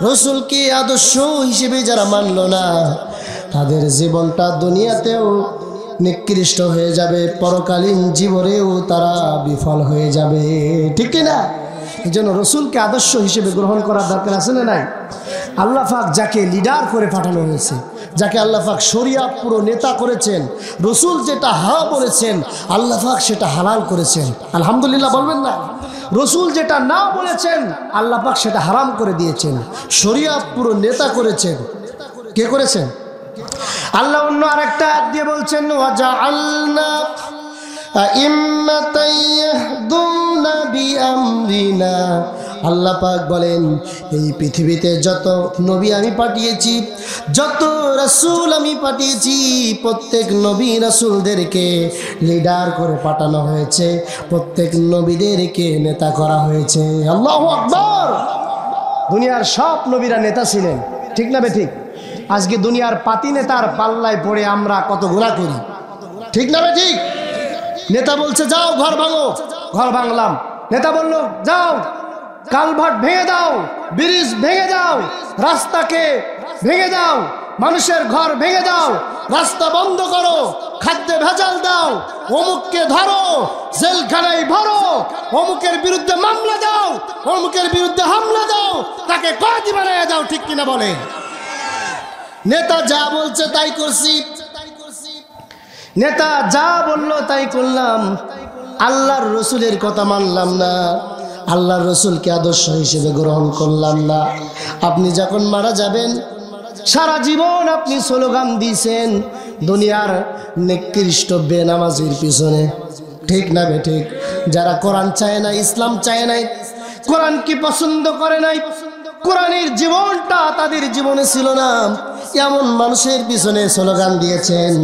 রাসূলকে আদর্শ হিসেবে যারা মানল না, তাদের জীবনটা দুনিয়াতেও নিকৃষ্ট হয়ে যাবে, পরকালীন জীবনেও তারা বিফল হয়ে যাবে। ঠিক কি না? এই জন্য রাসূলকে আদর্শ হিসেবে গ্রহণ করার দরকার আছে না নাই? আল্লাহ পাক যাকে লিডার করে পাঠানো হয়েছে, যাকে আল্লাহ পাক শরিয়াত পুরো নেতা করেছেন, রাসূল যেটা হা বলেছেন আল্লাহ পাক সেটা হালাল করেছেন। আলহামদুলিল্লাহ বলবেন না? রাসূল যেটা না বলেছেন আল্লাহ পাক সেটা হারাম করে দিয়েছেন। শরিয়াত পুরো নেতা করেছেন। কে করেছেন? আল্লাহ অন্য আরেকটা আয়াত দিয়ে বলছেন ওয়াজআলনা আইম্মাতান ইয়াহদুনা বিআমরিনা। আল্লাহ পাক বলেন এই পৃথিবীতে যত নবী আমি পাঠিয়েছি, যত রাসূল আমি পাঠিয়েছি, প্রত্যেক নবী রাসূলদেরকে লিডার করে পাঠানো হয়েছে, প্রত্যেক নবীদেরকে নেতা করা হয়েছে। আল্লাহু আকবার। দুনিয়ার সব নবীরা নেতা ছিলেন, ঠিক না বেঠিক? আজকে দুনিয়ার পাতি নেতার পাল্লায় পড়ে আমরা কত গুনাহ করি, ঠিক না বেঠিক? নেতা বলছে যাও ঘর ভাঙো, ঘর ভাঙলাম। নেতা বলল যাও কালভার্ট ভেঙে দাও, ব্রিজ ভেঙে দাও, রাস্তাকে ভেঙে দাও, মানুষের ঘর ভেঙে দাও, রাস্তা বন্ধ করো, খাদ্যে ভেজাল দাও, অমুককে ধরো, জেলখানায় ভরো, অমুকের বিরুদ্ধে মামলা দাও, অমুকের বিরুদ্ধে হামলা দাও, তাকে কয়েদি বানায় দাও। ঠিক কিনা বলে? নেতা যা বলছে তাই করছি, নেতা যা বললো তাই করলাম, আল্লাহর রাসূলের কথা মানলাম না, আল্লাহর রাসূলকে আদর্শ হিসেবে গ্রহণ করলাম না। আপনি যখন মারা যাবেন, সারা জীবন আপনি স্লোগান দিয়েছেন দুনিয়ার নিকৃষ্ট বেনামাজির পিছনে, ঠিক না বেঠিক? যারা কোরআন চায় না, ইসলাম চায় নাই, কোরআনকে পছন্দ করে নাই, কোরআনের জীবনটা তাদের জীবনে ছিল না, এমন মানুষের পিছনে স্লোগান দিয়েছেন।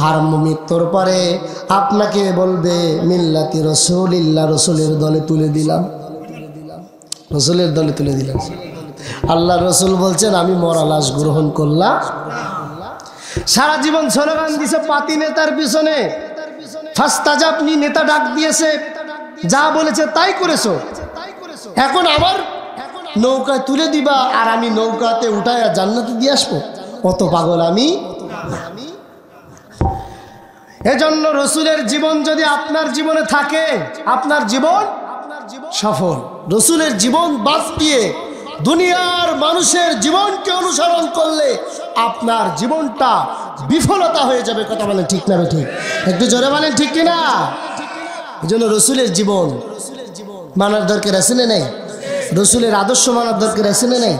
আর মৃত্যুর পরে আপনাকে বলবে মিল্লাতি রাসূলিল্লাহ, রাসূলের দলে তুলে দিলাম, রাসূলের দলে তুলে দিলাম। আল্লাহ রাসূল বলছেন আমি মরা লাশ গ্রহণ করলাম। সারা জীবন স্লোগান দিয়েছে পাতি নেতার পিছনে, ফাস্তাজাবনি নেতা ডাক দিয়েছে, যা বলেছে তাই করেছো, এখন আবার নৌকায় তুলে দিবা আর আমি নৌকাতে উঠায় জান্নাতে দিয়ে আসবো? কত পাগল আমি! এজন্য রাসূলের জীবন যদি আপনার জীবনে থাকে, আপনার জীবন সফল। রাসূলের জীবন বাদ দিয়ে দুনিয়ার মানুষের জীবনকে অনুসরণ করলে আপনার জীবনটা বিফলতা হয়ে যাবে। কথা বলেন ঠিক না ঠিক? একটু জোরে বলেন ঠিক কিনা? এই জন্য রসুলের জীবন মানার দরকার আছে না নেই? রসুলের আদর্শ মানার দরকার আছে না নেই?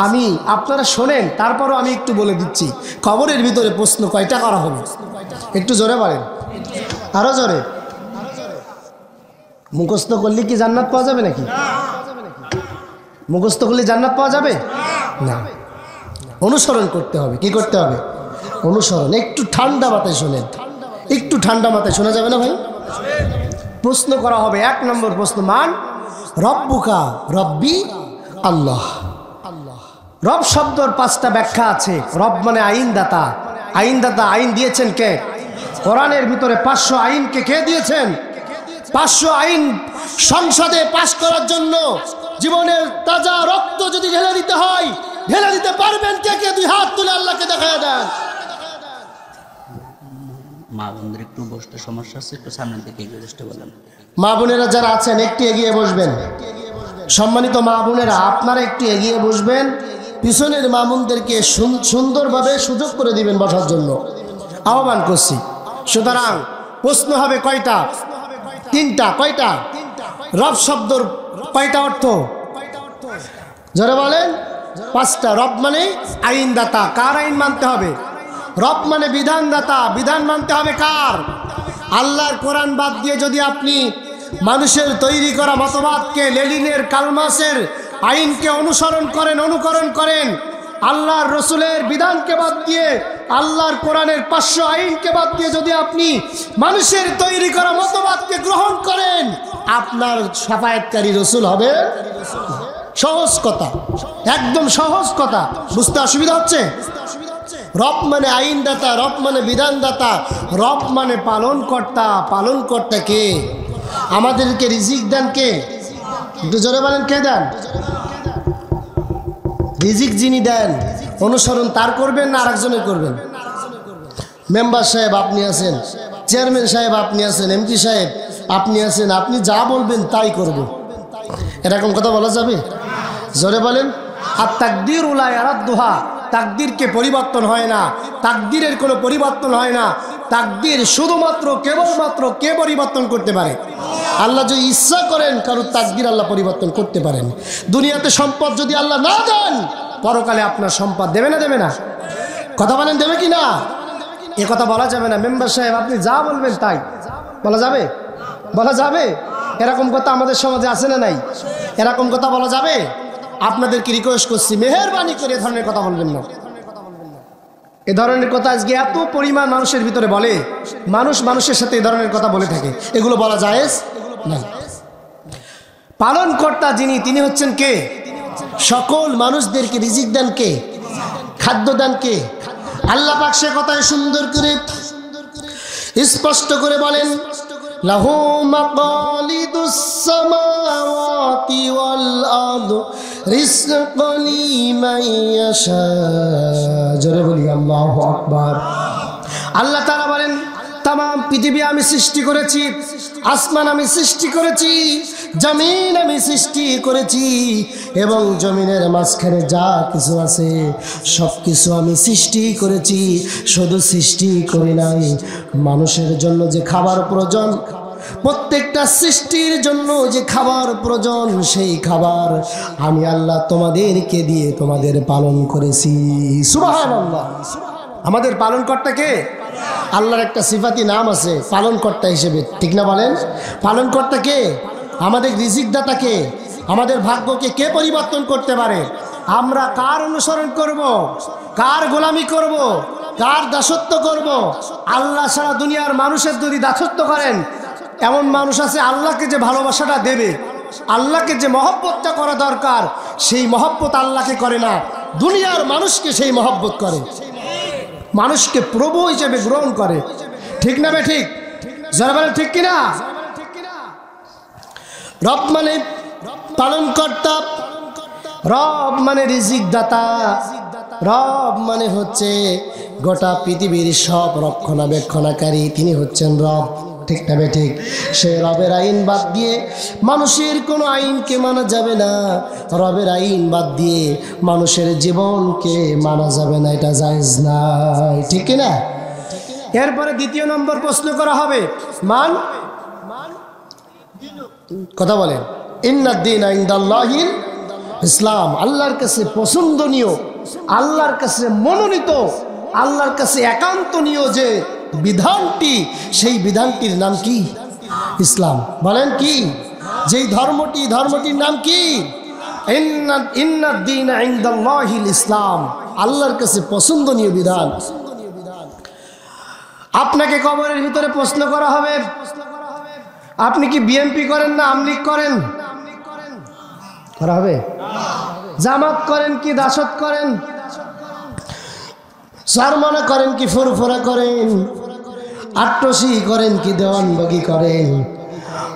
আমি আপনারা শোনেন, তারপরও আমি একটু বলে দিচ্ছি, কবরের ভিতরে প্রশ্ন কয়টা করা হবে? একটু জোরে বলেন, আরো জোরে। মুখস্থ করলে কি জান্নাত পাওয়া যাবে নাকি? মুখস্থ করলে জান্নাত পাওয়া যাবে না, অনুসরণ করতে হবে। কি করতে হবে? অনুসরণ। একটু ঠান্ডা মাথায় শোনেন, একটু ঠান্ডা মাথায় শোনা যাবে না ভাই? প্রশ্ন করা হবে, 1 নম্বর প্রশ্ন, মান রব্বুকা? রব্বি আল্লাহ। রব শব্দর 5টা ব্যাখ্যা আছে। রব মানে আইনদাতা। আইনদাতা, আইন দিয়েছেন কে? কোরআনের ভিতরে 500 আইনকে কে দিয়েছেন? 500 আইন সংসদে পাশ করার জন্য জীবনের তাজা রক্ত যদি ঢেলে দিতে হয়, ঢেলে দিতে পারবেন কে কে? 2 হাত তুলে আল্লাহকে দেখায় দেন। মা বোনদের একটু বসতে সমস্যা আছে, একটু সামনের দিকে এগিয়ে বসতে বলেন। মা বোনেরা যারা আছেন একটু এগিয়ে বসবেন। সম্মানিত মা বোনেরা, আপনারা একটু এগিয়ে বসবেন। পিছনের মা বোনদেরকে সুন্দরভাবে সুযোগ করে দিবেন বসার জন্য, আহ্বান করছি। সুতরাং প্রশ্ন হবে কয়টা? 3টা। কয়টা? রব শব্দর কয়টা অর্থ? জোরে বলেন। 5টা। রব মানে আইনদাতা। কার আইন মানতে হবে? রব মানে বিধানদাতা। বিধান মানতে হবে কার? আল্লাহর কোরআন বাদ দিয়ে যদি আপনি মানুষের তৈরি করা মতবাদকে, লেনিনের, কালমাসের আইনকে অনুকরণ করেন, আল্লাহর রসুলের বিধানকে বাদ দিয়ে, আল্লাহর কোরআনের 500 আইনকে বাদ দিয়ে যদি আপনি মানুষের তৈরি করা মতবাদকে গ্রহণ করেন, আপনার শাফায়াতকারী রসুল হবে। সহজ কথা, একদম সহজ কথা। বুঝতে অসুবিধা হচ্ছে? রব মানে আইনদাতা, রব মানে বিধানদাতা, রব মানে পালনকর্তা। পালনকর্তা কে? আমাদেরকে রিজিক দেন কে? একটু জোরে বলেন, কে দেন? রিজিক যিনি দেন, অনুসরণ তার করবেন না আরেকজনের করবেন? মেম্বার সাহেব আপনি আছেন, চেয়ারম্যান সাহেব আপনি আছেন, এমপি সাহেব আপনি আছেন, আপনি যা বলবেন তাই করব, এরকম কথা বলা যাবে? জোরে বলেন। আর তাকদীর লা ইয়ারাদ্দুহা, তাকদীরকে পরিবর্তন হয় না, তাকদীরের কোনো পরিবর্তন হয় না। তাকদীর শুধুমাত্র কেবলমাত্র কে পরিবর্তন করতে পারে? আল্লাহ যদি ইচ্ছা করেন কারো তাকদীর আল্লাহ পরিবর্তন করতে পারেন। দুনিয়াতে সম্পদ যদি আল্লাহ না দেন, পরকালে আপনার সম্পদ দেবে না? দেবে না? কথা বলেন, দেবে কি না? এ কথা বলা যাবে না। মেম্বার সাহেব আপনি যা বলবেন তাই বলা যাবে? বলা যাবে? এরকম কথা আমাদের সমাজে আছে না নাই? এরকম কথা বলা যাবে? আপনাদেরকে রিকোয়েস্ট করছি, মেহেরবানি করে এ ধরনের কথা বলবেন না। এ ধরনের কথা আজকে এত পরিমাণ মানুষের ভিতরে বলে, মানুষ মানুষের সাথে এ ধরনের কথা বলে থাকে, এগুলো বলা জায়েজ না। পালনকর্তা যিনি, তিনি হচ্ছেন কে? সকল মানুষদেরকে রিজিক দেন কে? খাদ্য দেন কে? আল্লাহ পাক সে কথায় সুন্দর করে স্পষ্ট করে বলেন, লাহু মাকালিদুস সামাওয়াতি ওয়াল আরদ রিজকান লিমান ইয়াশা। জোরে বলি আল্লাহু আকবার। আল্লাহ তাআলা বলেন, तमाम পৃথিবী আমি সৃষ্টি করেছি, আসমান আমি সৃষ্টি করেছি, জমিন আমি সৃষ্টি করেছি, এবং জমিনের মাঝখানে যা কিছু আছে সব কিছু আমি সৃষ্টি করেছি। শুধু সৃষ্টি করি নাই, মানুষের জন্য যে খাবার প্রয়োজন, প্রত্যেকটা সৃষ্টির জন্য যে খাবার প্রয়োজন, সেই খাবার আমি আল্লাহ তোমাদেরকে দিয়ে তোমাদের পালন করেছি। সুবহানাল্লাহ। আমাদের পালনকর্তা কে? আল্লাহর একটা সিফাতি নাম আছে পালনকর্তা হিসেবে, ঠিক না বলেন? পালনকর্তা কে? আমাদের রিজিক দাতা কে? আমাদের ভাগ্যকে কে পরিবর্তন করতে পারে? আমরা কার অনুসরণ করব? কার গোলামি করব? কার দাসত্ব করব? আল্লাহ ছাড়া দুনিয়ার মানুষের যদি দাসত্ব করেন, এমন মানুষ আছে আল্লাহকে যে ভালোবাসাটা দেবে, আল্লাহকে যে মহব্বতটা করা দরকার, সেই মহব্বত আল্লাহকে করে না, দুনিয়ার মানুষকে সেই মহব্বত করে, মানুষকে প্রভু হিসেবে গ্রহণ করে। ঠিক না বে ঠিক? যারা বলে ঠিক কিনা? রব মানে পালনকর্তা, রব মানে রিজিক দাতা, রব মানে হচ্ছে গোটা পৃথিবীর সব রক্ষণাবেক্ষণাকারী, তিনি হচ্ছেন রব। ঠিক না ঠিক? সে রবের আইন বাদ দিয়ে মানুষের কোনো আইনকে মানা যাবে না, রবের আইন বাদ দিয়ে মানুষের জীবনকে মানা যাবে না, এটা জায়েজ নাই, ঠিক না? এরপরে দ্বিতীয় নম্বর প্রশ্ন করা হবে, কথা বলেন, ইন্নাদ-দীনা ইনদাল্লাহিল ইসলাম, আল্লাহর কাছে পছন্দনীয়, আল্লাহর কাছে মনোনীত, আল্লাহর কাছে একান্তনীয় যে বিধানটি, সেই বিধানটির নাম কি? ইসলাম। বলেন কি? যেই ধর্মটির নাম কি? ইন্নাদ-দীনা ইনদাল্লাহিল ইসলাম, আল্লাহর কাছে পছন্দনীয় বিধান। আপনাকে কবরের ভিতরে প্রশ্ন করা হবে, আপনি কি বিএনপি করেন না আওয়ামী লীগ করেন? করা হবে। জামাত করেন কি দাসত করেন? সারমানা করেন কি ফুরফুরা করেন? আট্টসি করেন কি দেওয়ানবাগি করেন?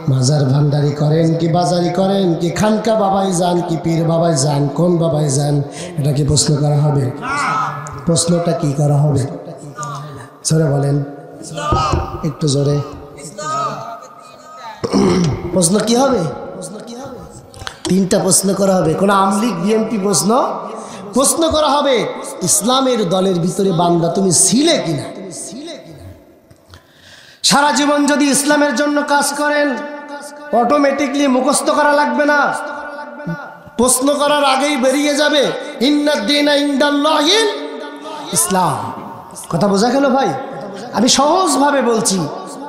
মাজার ভান্ডারি করেন কি বাজারি করেন? কি খানকা বাবাই যান কি পীর বাবাই যান? কোন বাবাই যান? এটা কি প্রশ্ন করা হবে? প্রশ্নটা কি করা হবে? জোরে বলেন, একটু জোরে। প্রশ্ন কি হবে? তিনটা প্রশ্ন করা হবে। কোন আওয়ামী লীগ বিএনপি প্রশ্ন করা হবে, ইসলামের দলের ভিতরে বান্দা তুমি ছিলে কিনা? সারা জীবন যদি ইসলামের জন্য কাজ করেন, অটোমেটিকলি মুখস্থ করা লাগবে না, প্রশ্ন করার আগেই বেরিয়ে যাবে ইন্নাদ-দীনা ইনদাল্লাহিল ইসলাম। কথা বোঝা গেল ভাই? আমি সহজভাবে বলছি,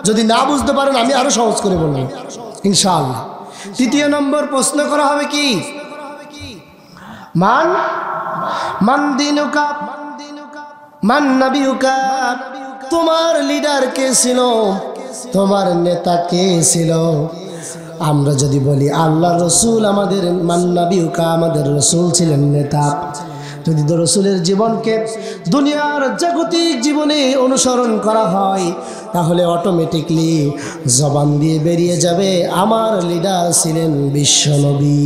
যদি না বুঝতে পারেন আমি আরো সহজ করে বললাম ইনশাআল্লাহ। তৃতীয় নম্বর প্রশ্ন করা হবে কি? মান দীনুকা, মান নবিয়ুকা, তোমার লিডার কে ছিল, তোমার নেতা কে ছিল? আমরা যদি বলি আল্লাহর রসুল আমাদের, মান নবিয়ুকা, আমাদের রসুল ছিলেন নেতা। যদি রসুলের জীবনকে দুনিয়ার জাগতিক জীবনে অনুসরণ করা হয়, তাহলে অটোমেটিকলি জবান দিয়ে বেরিয়ে যাবে আমার লিডার ছিলেন বিশ্বনবী।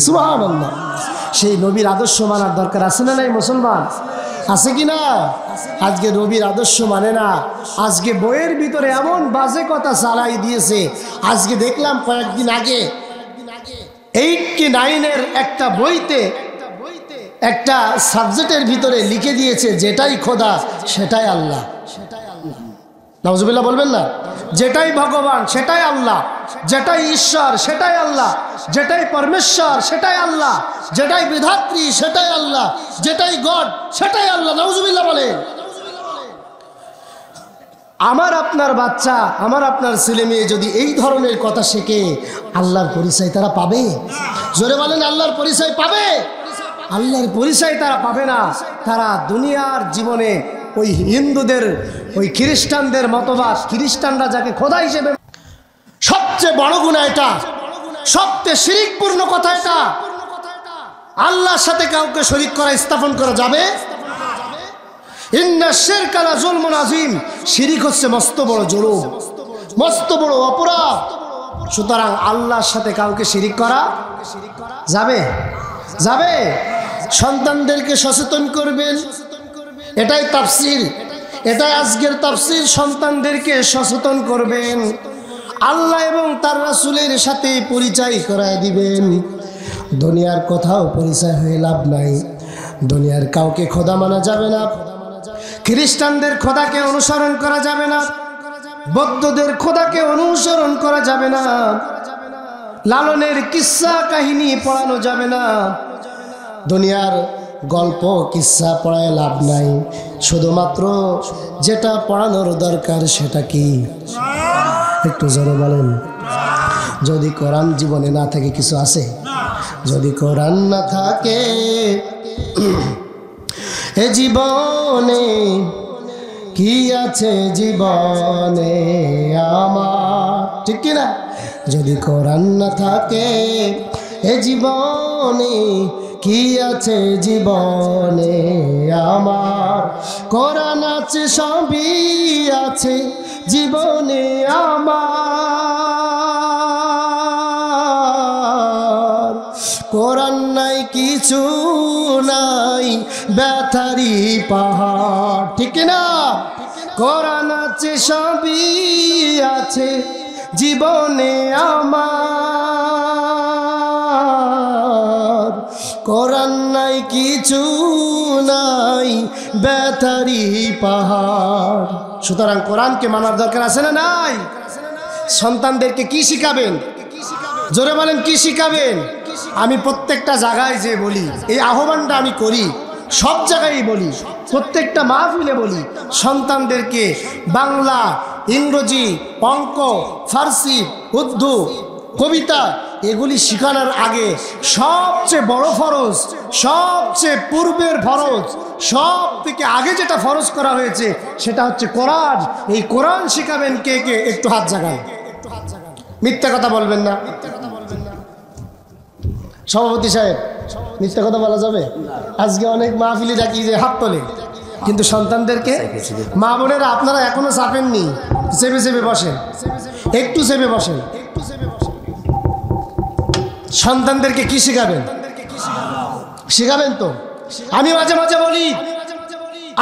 সুবহানাল্লাহ। সেই নবীর আদর্শ মানার দরকার আছে না নাই মুসলমান? আছে কি না? আজকে নবীর আদর্শ মানে না, আজকে বইয়ের ভিতরে এমন বাজে কথা চালাই দিয়েছে। আজকে দেখলাম কয়েকদিন আগে 89-এর একটা বইতে একটা সাবজেক্টের ভিতরে লিখে দিয়েছে, যেটাই খোদা সেটাই আল্লাহ। নাউজুবিল্লাহ বলবেন না? যেটাই ভগবান সেটাই আল্লাহ, যেটাই ঈশ্বর সেটাই আল্লাহ, যেটাই পরমেশ্বর সেটাই আল্লাহ, যেটাই বিধাত্রী সেটাই আল্লাহ, যেটাই গড সেটাই আল্লাহ। নাউজুবিল্লাহ বলে। আমার আপনার বাচ্চা, আমার আপনার ছেলে মেয়ে যদি এই ধরনের কথা শেখে, আল্লাহর পরিচয় তারা পাবে? জোরে বলেন, আল্লাহর পরিচয় পাবে? আল্লাহর পরিচয় তারা পাবে না। তারা দুনিয়ার জীবনে ওই হিন্দুদের, ওই খ্রিস্টানদের মতবাদ, খ্রিস্টানরা যাকে খোদা হিসেবে, সবচেয়ে বড় গুনাহ এটা, সবচেয়ে শিরকপূর্ণ কথা এটা। আল্লাহর সাথে কাউকে শরীক করা, স্থাপন করা যাবে? ইন্না শিরকা লা যুলমুন আযীম, শিরক হচ্ছে মস্ত বড় জুলুম, মস্ত বড় অপরাধ। সুতরাং আল্লাহর সাথে কাউকে শিরক করা যাবে? যাবে। সন্তানদেরকে সচেতন করবেন, এটাই তাফসীর, এটাই আজকের তাফসীর। সন্তানদেরকে সচেতন করবেন, আল্লাহ এবং তার রাসূলের সাথে পরিচয় করায় দিবেন। দুনিয়ার কোথাও পরিচয় হয়ে লাভ নাই, দুনিয়ার কাউকে খোদা মানা যাবে না, খ্রিস্টানদের খোদাকে অনুসরণ করা যাবে না, বৌদ্ধদের খোদাকে অনুসরণ করা যাবে না, লালনের কিস্সা কাহিনী পড়ানো যাবে না। দুনিয়ার গল্প কিস্সা পড়ায় লাভ নাই, শুধুমাত্র যেটা পড়ানোর দরকার সেটা কি? একটু জোরে বলেন। যদি কোরআন জীবনে না থাকে কিছু আছে? যদি কোরআন না থাকে এ জীবনে কি আছে জীবনে আমার, ঠিক কিনা? যদি কোরআন না থাকে এ জীবনে কি আছে জীবনে আমার, কোরআন আছে সবই আছে জীবনে আমার, কোরআন নাই কিছু নাই ব্যথারি পাহাড়, ঠিক না? কোরআন আছে সবই আছে জীবনে আমার, কোরআন নাই কিছু নাই ব্যথারি পাহাড়। সুতরাং কোরআনকে মানার দরকার আছে না নাই? সন্তানদেরকে কি শিখাবেন? জোরে বলেন, কি শিখাবেন? আমি প্রত্যেকটা জায়গায় যে বলি, এই আহ্বানটা আমি করি, সব জায়গায় বলি, প্রত্যেকটা মাহফিলে বলি, সন্তানদেরকে বাংলা, ইংরেজি, অঙ্ক, ফার্সি, উর্দু, কবিতা এগুলি শেখানোর আগে সবচেয়ে বড় ফরজ, সবচেয়ে পূর্বের ফরজ, সব থেকে আগে যেটা ফরজ করা হয়েছে সেটা হচ্ছে কোরআন। এই কোরআন শিখাবেন কে কে? একটু হাত জাগান, মিথ্যা কথা বলবেন না। সভাপতি সাহেব, মিথ্যা কথা বলা যাবে? আজকে অনেক মাহফিলি দেখি যে হাত তোলে, কিন্তু সন্তানদেরকে, মা বোনেরা আপনারা এখনো চাপেননি, চেপে চেপে বসেন, একটু চেপে বসেন। সন্তানদেরকে কি শিখাবেন? শিখাবেন তো। আমি মাঝে মাঝে বলি,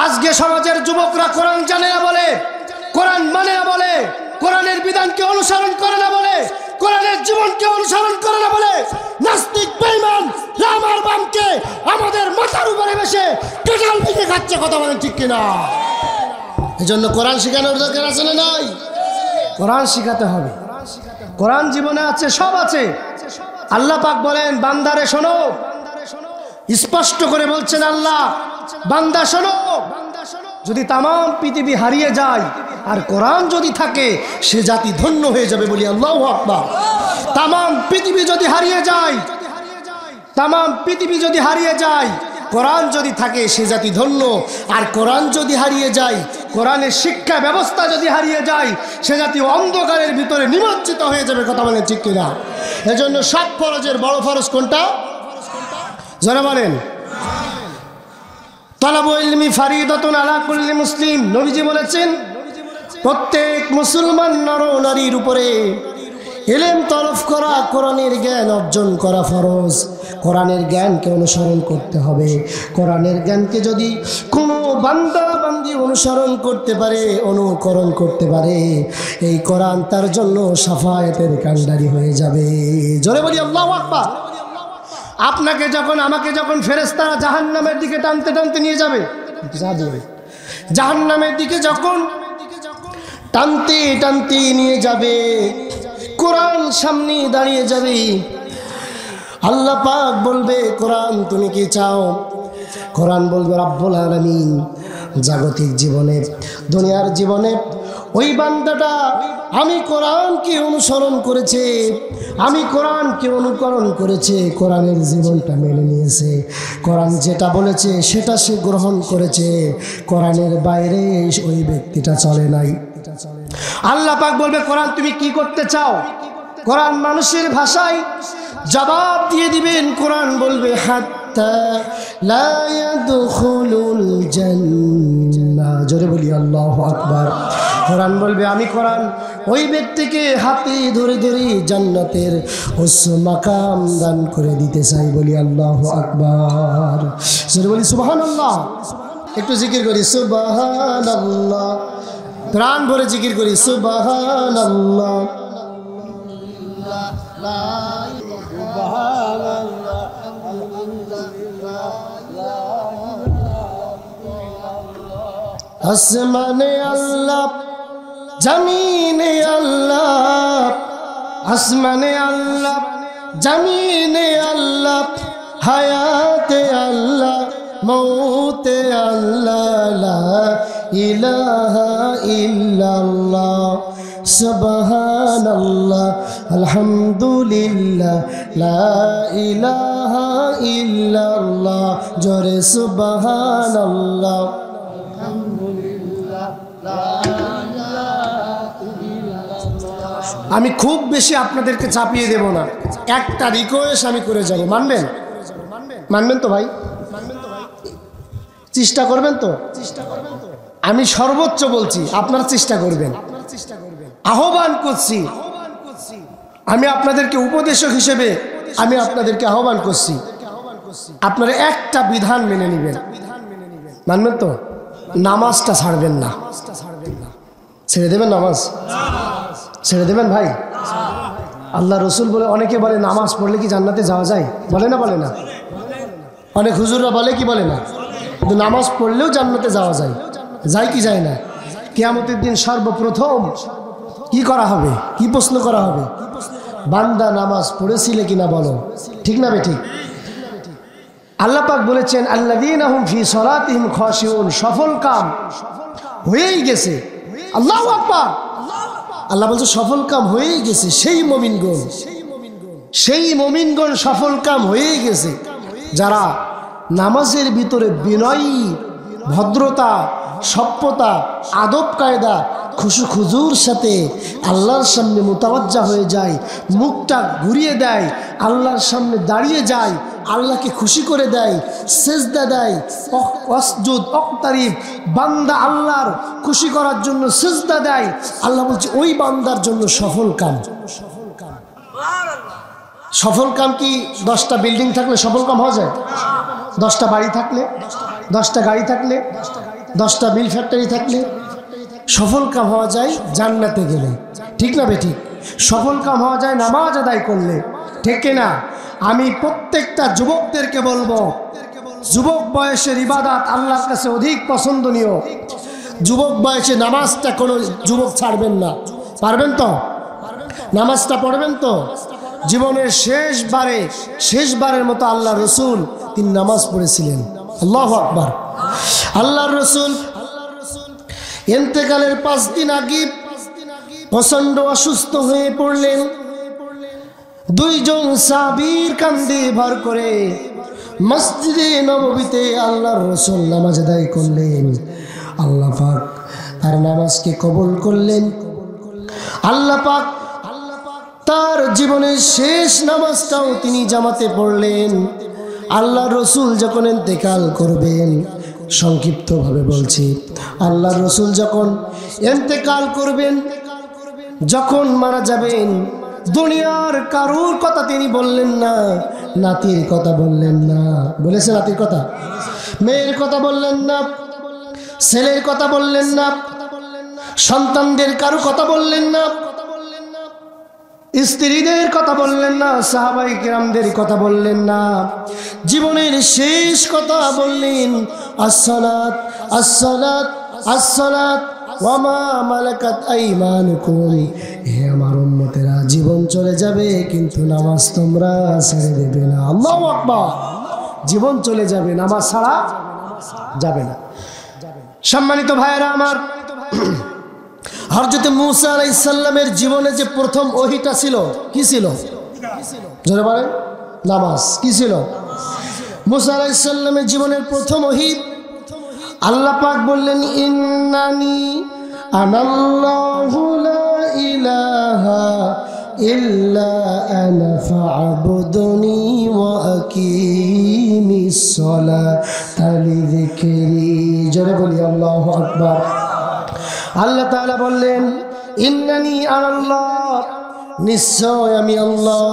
আজকে সমাজের যুবকরা কোরআন জানে না বলে, কোরআন মানে না বলে, কোরআনের বিধানকে অনুসরণ করে না বলে, কোরআনের জীবনকে অনুসরণ করে না বলে, নাস্তিক বেঈমান রাম আর বামকে আমাদের মাথার উপরে বসে কেটাল দিকে খাচ্ছে। কথা বলেন ঠিক কিনা? এজন্য কোরআন শেখানোর দরকার আছে না নাই? কোরআন শিখাতে হবে। কোরআন জীবনে আছে, সব আছে। আল্লাহ পাক বলেন, বান্দারে শোনো, স্পষ্ট করে বলছেন আল্লাহ, বান্দা শোনো, যদি তাম পৃথিবী হারিয়ে যায় আর কোরআন যদি থাকে সে জাতি ধন্য হয়ে যাবে। বলি আল্লাহু আকবার। তাম পৃথিবী যদি হারিয়ে যায়, তাম পৃথিবী যদি হারিয়ে যায়, কোরআন যদি থাকে সে জাতি ধন্য। আর কোরআন যদি হারিয়ে যায়, কোরআনের শিক্ষা ব্যবস্থা যদি হারিয়ে যায়, সে জাতি অন্ধকারের ভিতরে নিমজ্জিত হয়ে যাবে। কথা বলেন ঠিক কিনা? এজন্য সব ফরজের বড় ফরজ কোনটা? যারা বলেন, তালাবুল ইলমি ফারিদাতুন আলা কুল্লি মুসলিম। নবীজি বলেছেন, প্রত্যেক মুসলমান নর নারীর উপরে ইলম তলব করা, কোরআনের জ্ঞান অর্জন করা ফরজ। কোরআনের জ্ঞানকে অনুসরণ করতে হবে। কোরআনের জ্ঞানকে যদি কোনো বান্দা বান্দি অনুসরণ করতে পারে, অনুকরণ করতে পারে, এই কোরআন তার জন্য শাফায়াতের কান্ডারি হয়ে যাবে। জোরে বলি আল্লাহু আকবার। আপনাকে যখন, আমাকে যখন ফেরেশতারা জাহান্নামের দিকে টানতে টানতে নিয়ে যাবে, জাহান্নামের দিকে যখন টানতে টানতে নিয়ে যাবে, কোরআন সামনে দাঁড়িয়ে যাবে, আল্লাহ পাক বলবে, কোরআন তুমি কি চাও? কোরআন বলবে, রব্বুল আলামিন জাগতিক জীবনে, দুনিয়ার জীবনে ওই বান্দাটা আমি কোরআনকে অনুসরণ করেছে, আমি কোরআনকে অনুকরণ করেছে, কোরআনের জীবনটা মেনে নিয়েছে, কোরআন যেটা বলেছে সেটা সে গ্রহণ করেছে, কোরআনের বাইরে ওই ব্যক্তিটা চলে নাই। আল্লাহ পাক বলবে, কোরআন তুমি কি করতে চাও? কোরআন মানুষের ভাষায় জবাব দিয়ে দিবেন। কোরআন বলবে, হাত্তা লা ইয়াদখুলুল জান্নাহ। জোরে বলি আল্লাহু আকবার। কোরআন বলবে, আমি কোরআন ওই ব্যক্তিকে হাতে ধরে ধরে জান্নাতের উচ্চ মাকাম দান করে দিতে চাই। বলি আল্লাহু আকবার। জোরে বলি সুবহানাল্লাহ। একটু জিকির করি সুবহানাল্লাহ, প্রাণ ভরে জিকির করি সুবহানাল্লাহ। আসমানে আল্লাহ, জমিনে আল্লাহ, আসমানে আল্লাহ, জমিনে আল্লাহ, হায়াতে আল্লাহ, মৌতে আল্লাহ, লা ইলাহা ইল্লাল্লাহ, সুবহানাল্লাহ, আলহামদুলিল্লাহ, লা ইলাহা ইল্লাল্লাহ। জোরে সুবহানাল্লাহ। আমি খুব বেশি আপনাদেরকে চাপিয়ে দেব না, একটা রিকোয়েস্ট আমি করে যাব, মানবেন? মানবেন তো ভাই? চেষ্টা করবেন তো? আমি সর্বোচ্চ বলছি, আপনারা চেষ্টা করবেন। আহ্বান করছি, আমি আপনাদেরকে উপদেশক হিসেবে আমি আপনাদেরকে আহ্বান করছি, আপনারা একটা বিধান মেনে নেবেন। মানবেন তো? নামাজটা ছাড়বেন না। ছেড়ে দেবেন নামাজ? ছেড়ে দেবেন ভাই? আল্লাহ রসুল বলে, অনেকে বলে নামাজ পড়লে কি জান্নাতে যাওয়া যায়, বলে না? বলে না? অনেক হুজুররা বলে কি বলে না? কিন্তু নামাজ পড়লেও জান্নাতে যাওয়া যায়, যায় কি যায় না? কিয়ামতের দিন সর্বপ্রথম কি করা হবে, কি প্রশ্ন করা হবে? বান্দা নামাজ পড়েছিলে কিনা বলো, ঠিক না বেঠিক? আল্লাহ পাক বলেছেন আল্লাযীনা হুম ফি সলাতিহিম খাশিউন, সফল কাম হয়েই গেছে। আল্লাহু আকবার। আল্লাহ বলছে সফল কাম হয়েই গেছে, সেই মুমিনগণ সফল কাম হয়েই গেছে যারা নামাজের ভিতরে বিনয়ী, ভদ্রতা, সভ্যতা, আদব কায়দা, খুশু খুজুর সাথে আল্লাহর সামনে মুতাওয়াজ্জা হয়ে যায়, মুখটা ঘুরিয়ে দেয়, আল্লাহর সামনে দাঁড়িয়ে যায়, আল্লাহকে খুশি করে দেয়, সেজদা দেয়, ওয়াসজুদ ওয়াকতারিব, বান্দা আল্লাহর খুশি করার জন্য সেজদা দেয়। আল্লাহ বলছে ওই বান্দার জন্য সফল কাম। সফল কাম কি 10টা বিল্ডিং থাকলে সফল কাম হওয়া যায়? 10টা বাড়ি থাকলে, 10টা গাড়ি থাকলে, 10টা মিল ফ্যাক্টরি থাকলে সফল কাম হওয়া যায় জান্নাতে গেলে, ঠিক না বেঠিক? সফল কাম হওয়া যায় নামাজ আদায় করলে, ঠিক কিনা? আমি প্রত্যেকটা যুবকদেরকে বলবো, যুবক বয়সের ইবাদত আল্লাহর কাছে অধিক পছন্দনীয়। যুবক বয়সে নামাজটা কোনো যুবক ছাড়বেন না। পারবেন তো? নামাজটা পড়বেন তো? জীবনের শেষবারের মতো আল্লাহ রসুল তিনি নামাজ পড়েছিলেন। আল্লাহু আকবার। আল্লাহর রসুল ইন্তেকালের 5 দিন আগে প্রচন্ড অসুস্থ হয়ে পড়লেন। 2 জন সাহাবীর কাঁধে ভর করে মসজিদে নববীতে আল্লাহর রসুল নামাজ আদায় করলেন। আল্লাহ পাক তার নামাজকে কবুল করলেন। আল্লাহ পাক তার জীবনের শেষ নামাজটাও তিনি জামাতে পড়লেন। আল্লাহ রসুল যখন ইন্তেকাল করবেন, সংক্ষিপ্তভাবে বলছি, আল্লাহ রসুল যখন ইন্তেকাল করবেন, যখন মারা যাবেন, দুনিয়ার কারুর কথা তিনি বললেন না, নাতির কথা বললেন না। বলেছে নাতির কথা? মেয়ের কথা বললেন না, ছেলের কথা বললেন না, সন্তানদের কারো কথা বললেন না, স্ত্রীদের কথা বললেন না, সাহাবায়ে কেরামদের কথা বললেন না। জীবনের শেষ কথা বললেন আসসালাত আসসালাত আসসালাত ওয়া মা মালাকাত আইমানুকুম। হে আমার উম্মতেরা, জীবন চলে যাবে কিন্তু নামাজ তোমরা ছেড়ে দেবে না। আল্লাহু আকবার। জীবন চলে যাবে, নামাজ ছাড়া যাবে না। সম্মানিত ভাইয়েরা আমার, হযরত মূসা আলাইহিস সালামের জীবনে যে প্রথম ওহীটা ছিল, কি ছিল? জোরে বলেন। নামাজ। কি ছিল? মূসা আলাইহিস সালামের জীবনের প্রথম ওহী, আল্লাহ পাক বললেন ইন্নানি আনাল্লাহু লা ইলাহা ইল্লা আনা ফা'বুদনি ওয়া আকিমিস সালাতা লিযিকরি। জোরে বলি আল্লাহু আকবার। আল্লাহ তাআলা বললেন ইন্নানি আনাল্লাহ, নিশ্চয় আমি আল্লাহ,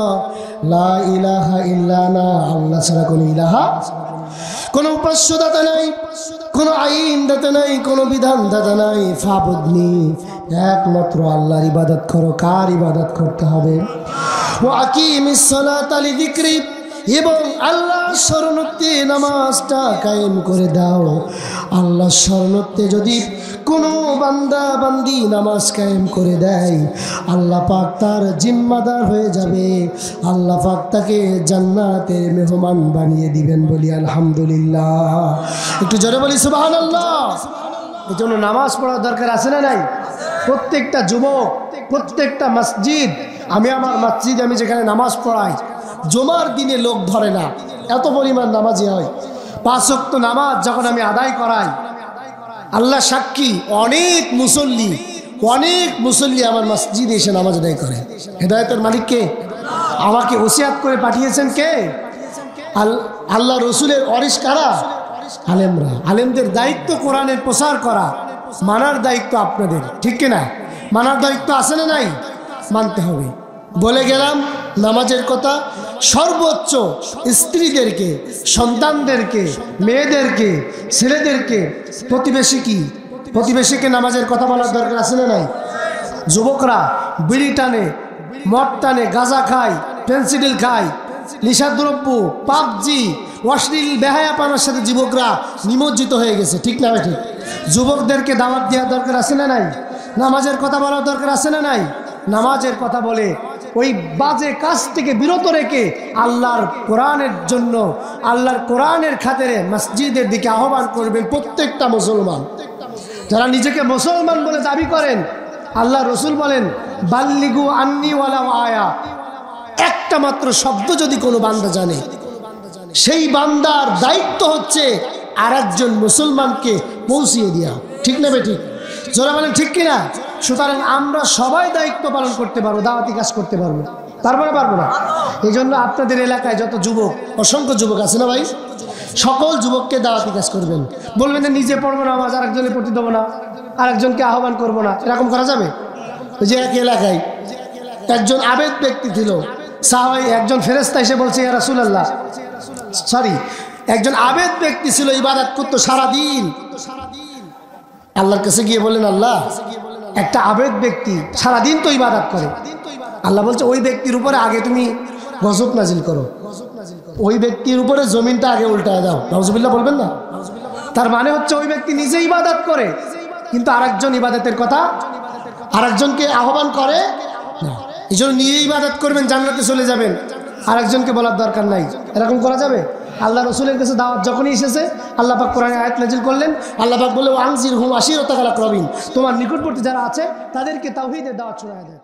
লা ইলাহা ইল্লা আনা, আল্লাহ ছাড়া কোনো ইলাহা, কোনো উপাস্যদাতা নাই, কোনো আইনদাতা নাই, কোনো বিধানদাতা নাই। ফাবুদনি, একমাত্র আল্লাহর ইবাদত করো। কার ইবাদত করতে হবে? ওয়া আকিমিস সালাতা লিযিকরি, এবং আল্লাহর শরণার্থে নামাজটা কায়েম করে দাও। আল্লাহর শরণার্থে যদি কোনো বান্দা বান্দি নামাজ কায়েম করে দেয়, আল্লাহ পাক তার জিম্মাদার হয়ে যাবে। আল্লাহ পাক তাকে জান্নাতের মেহমান বানিয়ে দিবেন। বলি আলহামদুলিল্লাহ। একটু জোরে বলি সুবহানাল্লাহ। এই জন্য নামাজ পড়ার দরকার আছে না নাই? প্রত্যেকটা যুবক, প্রত্যেকটা মসজিদ, আমি আমার মসজিদে আমি যেখানে নামাজ পড়াই, জুমার দিনে লোক ধরে না, এত পরিমাণ নামাজি হয়। 5 ওয়াক্ত নামাজ যখন আমি আদায় করাই, আল্লাহ সাক্ষী, অনেক মুসল্লি আমার মসজিদে এসে নামাজ আদায় করে। হেদায়েতের মালিক কে? আমাকে ওসিয়াত করে পাঠিয়েছেন কে? আল্লাহ রসুলের ওয়ারিস কারা? আলেমরা। আলেমদের দায়িত্ব কোরআনের প্রচার করা, মানার দায়িত্ব আপনাদের, ঠিক কিনা? মানার দায়িত্ব আছে না নাই? মানতে হবে। বলে গেলাম নামাজের কথা। সর্বোচ্চ স্ত্রীদেরকে, সন্তানদেরকে, মেয়েদেরকে, ছেলেদেরকে, প্রতিবেশী কি প্রতিবেশীকে নামাজের কথা বলার দরকার আছে না নাই? যুবকরা বিড়ি টানে, মদ টানে, গাঁজা খায়, পেন্সিডিল খায়, নিশাদ্রব্য, পাবজি, অশ্লীল বেহায়াপনার সাথে যুবকরা নিমজ্জিত হয়ে গেছে। ঠিক না ঠিক? যুবকদেরকে দাওয়াত দেওয়ার দরকার আছে না নাই? নামাজের কথা বলার দরকার আছে না নাই? নামাজের কথা বলে ওই বাজে কাজ থেকে বিরত রেখে আল্লাহর কোরআনের জন্য, আল্লাহর কোরআনের খাতিরে মসজিদের দিকে আহ্বান করবেন প্রত্যেকটা মুসলমান। যারা নিজেকে মুসলমান বলে দাবি করেন, আল্লাহ রসুল বলেন বাল্লিগু আন্নি ওয়ালাউ আয়া, একটা মাত্র শব্দ যদি কোনো বান্দা জানে, সেই বান্দার দায়িত্ব হচ্ছে আর একজন মুসলমানকে পৌঁছিয়ে দেওয়া। ঠিক না বে ঠিক? যারা বলেন ঠিক কিনা? সুতরাং আমরা সবাই দায়িত্ব পালন করতে পারবো, দাওয়াতি কাজ করতে পারবো, তারপরে পারবো না? এই জন্য আপনাদের এলাকায় যত যুবক, অসংখ্য যুবক আছে না ভাই, সকল যুবককে দাওয়াতি কাজ করবেন। বলবেন যে নিজে পড়বো না নামাজ, আরেকজনে পড়তে দেবো না, আরেকজনকে আহ্বান করবো না, এরকম করা যাবে? যে এক এলাকায় একজন আবেদ ব্যক্তি ছিল, সাহাবাই একজন ফেরেশতা এসে বলছে ইয়া রাসূলুল্লাহ, একজন আবেদ ব্যক্তি ছিল, ইবাদত করতো সারাদিন। আল্লাহর কাছে গিয়ে বললেন আল্লাহ, একটা আবেদ ব্যক্তি সারাদিন তো ইবাদত করে। আল্লাহ বলছে ওই ব্যক্তির উপরে আগে তুমি গজব নাজিল করো, ওই ব্যক্তির উপরে জমিনটা আগে উল্টায় দাও। নাউজুবিল্লাহ বলবেন না? তার মানে হচ্ছে ওই ব্যক্তি নিজে ইবাদত করে, কিন্তু আরেকজন ইবাদতের কথা আরেকজনকে আহ্বান করে না। এই জন্য নিজে ইবাদত করবেন, জান্নাতে চলে যাবেন, আরেকজনকে বলার দরকার নাই। এরকম করা যাবে? আল্লাহ রসুলের কাছে দাওয়াত যখনই এসেছে, আল্লাহ পাক কোরআনে আয়াত নাজিল করলেন। আল্লাহ পাক বলে আনজিরহুম আশিরাতাকাল আকরাবিন, তোমার নিকটবর্তী যারা আছে তাদেরকে তাওহীদের দাওয়াত শোনায় দেয়।